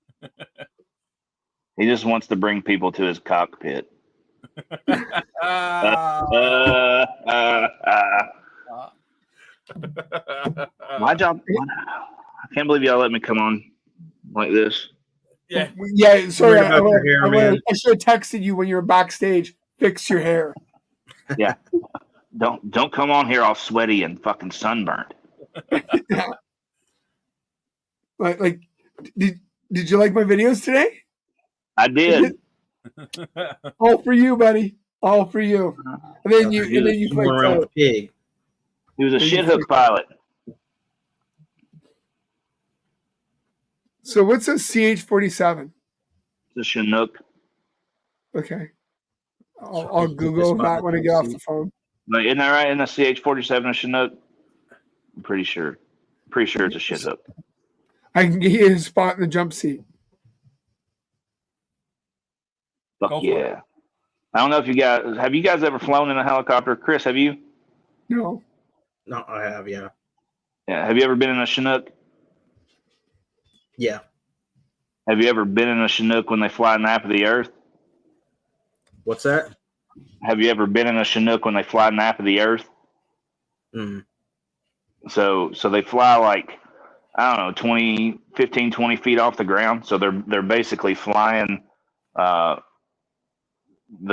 He just wants to bring people to his cockpit. My job. I can't believe y'all let me come on like this. Yeah. Yeah, sorry. Worried about your hair, man. I should have texted you when you were backstage. Fix your hair. Yeah. Don't come on here all sweaty and fucking sunburned. Yeah. Like, did you like my videos today? I did. All for you, buddy. All for you. And then you went flipped around out. with the pig. He was a shit hook pilot. So what's a CH-47? It's a Chinook. Okay. I'll Google that when I get off the phone. Like, isn't that right? In the CH-47 a Chinook? I'm pretty sure. Pretty sure it's a shit hook. I can get you a spot in the jump seat. Fuck yeah. I don't know if you guys have you guys ever flown in a helicopter? Chris, have you? No. No, I have, yeah. Yeah. Have you ever been in a Chinook? Yeah. Have you ever been in a Chinook when they fly nap of the earth? What's that? Have you ever been in a Chinook when they fly nap of the earth? Mm. So they fly like, I don't know, 15, 20 feet off the ground. So they're basically flying the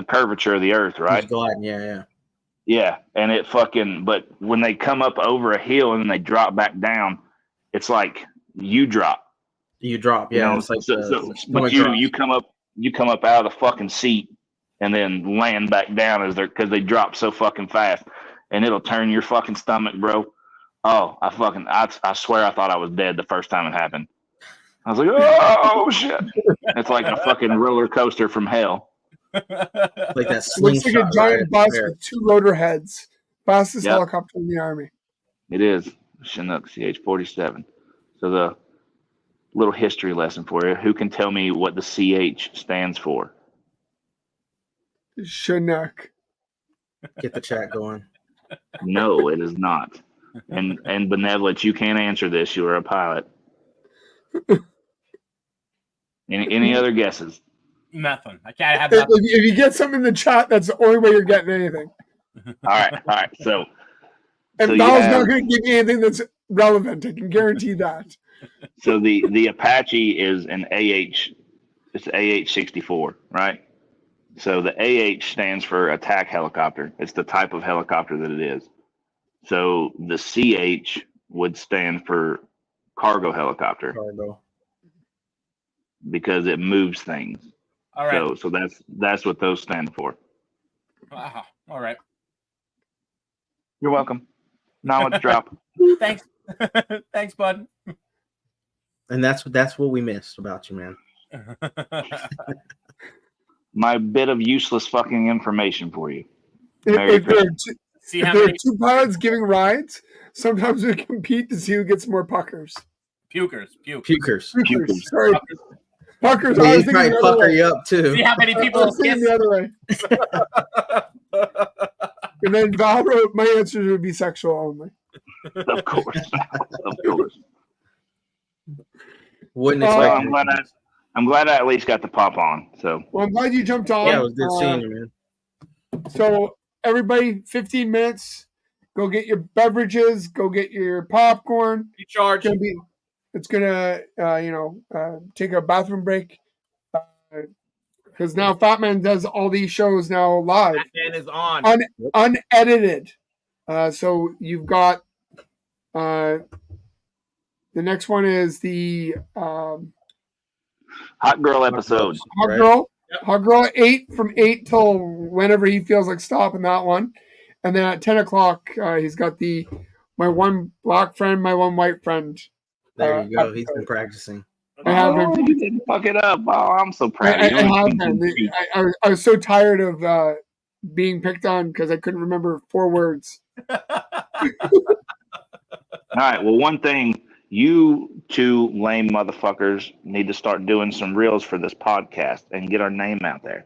curvature of the earth, right? He's gliding, yeah. Yeah. And it fucking, but when they come up over a hill and then they drop back down, it's like you drop. You drop, yeah. You know? It's like But you come up out of the fucking seat and then land back down because they drop so fucking fast, and it'll turn your fucking stomach, bro. Oh, I swear I thought I was dead the first time it happened. I was like, oh shit! It's like a fucking roller coaster from hell. like that Looks like a slingshot. giant bus with 2 rotor heads. Fastest Yep. helicopter in the Army. It is Chinook CH-47. So the little history lesson for you: who can tell me what the CH stands for? Chinook. Get the chat going. No, it is not. And Benevolent, you can't answer this. You are a pilot. Any other guesses? Nothing. I can't have If, nothing. if you get something in the chat, that's the only way you're getting anything. All right. So And you Val's have- not going to give you anything that's relevant. I can guarantee that. So the Apache is an AH. It's AH-64, right? So the AH stands for attack helicopter. It's the type of helicopter that it is. So the CH would stand for cargo helicopter Cargo. because it moves things. All right. So that's what those stand for. All right. You're welcome. Knowledge drop. Thanks. Thanks, bud. And that's what we missed about you, man. My bit of useless fucking information for you. If, Merry if there are Christmas. two, See if how there are many 2 pilots giving rides, sometimes we compete to see who gets more puckers. pukers. Puke. Pukers. Puckers. Sorry. Puckers. Yeah, I was he's thinking probably the other pucker way. you up too. See how many I people was thinking kiss. the other way. And then Val wrote, my answers would be sexual only. Of course. Of course. Wouldn't Well, expect. I'm glad I at least got to pop on. So Well, I'm glad you jumped on. Yeah, it was good seeing you, man. So everybody, 15 minutes. Go get your beverages. Go get your popcorn. You charge. It's gonna take a bathroom break because now Fat Man does all these shows now live, Batman is on. unedited. So you've got the next one is the hot girl episode. Hot Right. Girl. Hot Girl at 8 from 8 till whenever he feels like stopping that one. And then at 10 o'clock, he's got my one black friend, my one white friend. There you go. He's been practicing. I have Oh, been. you didn't fuck it up. Oh, I'm so proud I of you. have been. I was so tired of being picked on because I couldn't remember 4 words. All right. Well, one thing, you 2 lame motherfuckers need to start doing some reels for this podcast and get our name out there.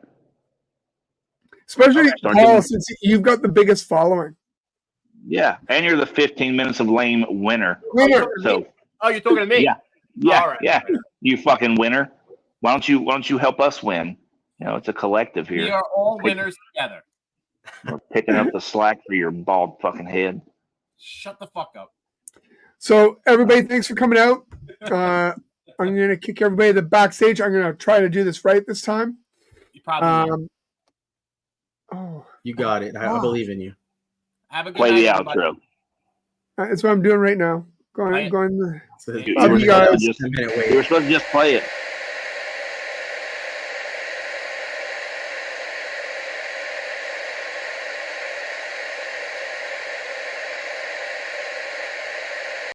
Especially Start Paul, doing- since you've got the biggest following. Yeah, and you're the 15 minutes of lame winner. Winner. So Oh, you're talking to me. yeah, All right. yeah, you fucking winner. Why don't you help us win? It's a collective here. We are all winners together. We're picking up the slack for your bald fucking head. Shut the fuck up. So everybody, thanks for coming out. I'm gonna kick everybody to the backstage. I'm gonna try to do this right this time. You probably You got it. I believe in you. have a good Play night, the everybody. outro. That's what I'm doing right now. Right. Going. So You Love were you guys. supposed to just play it.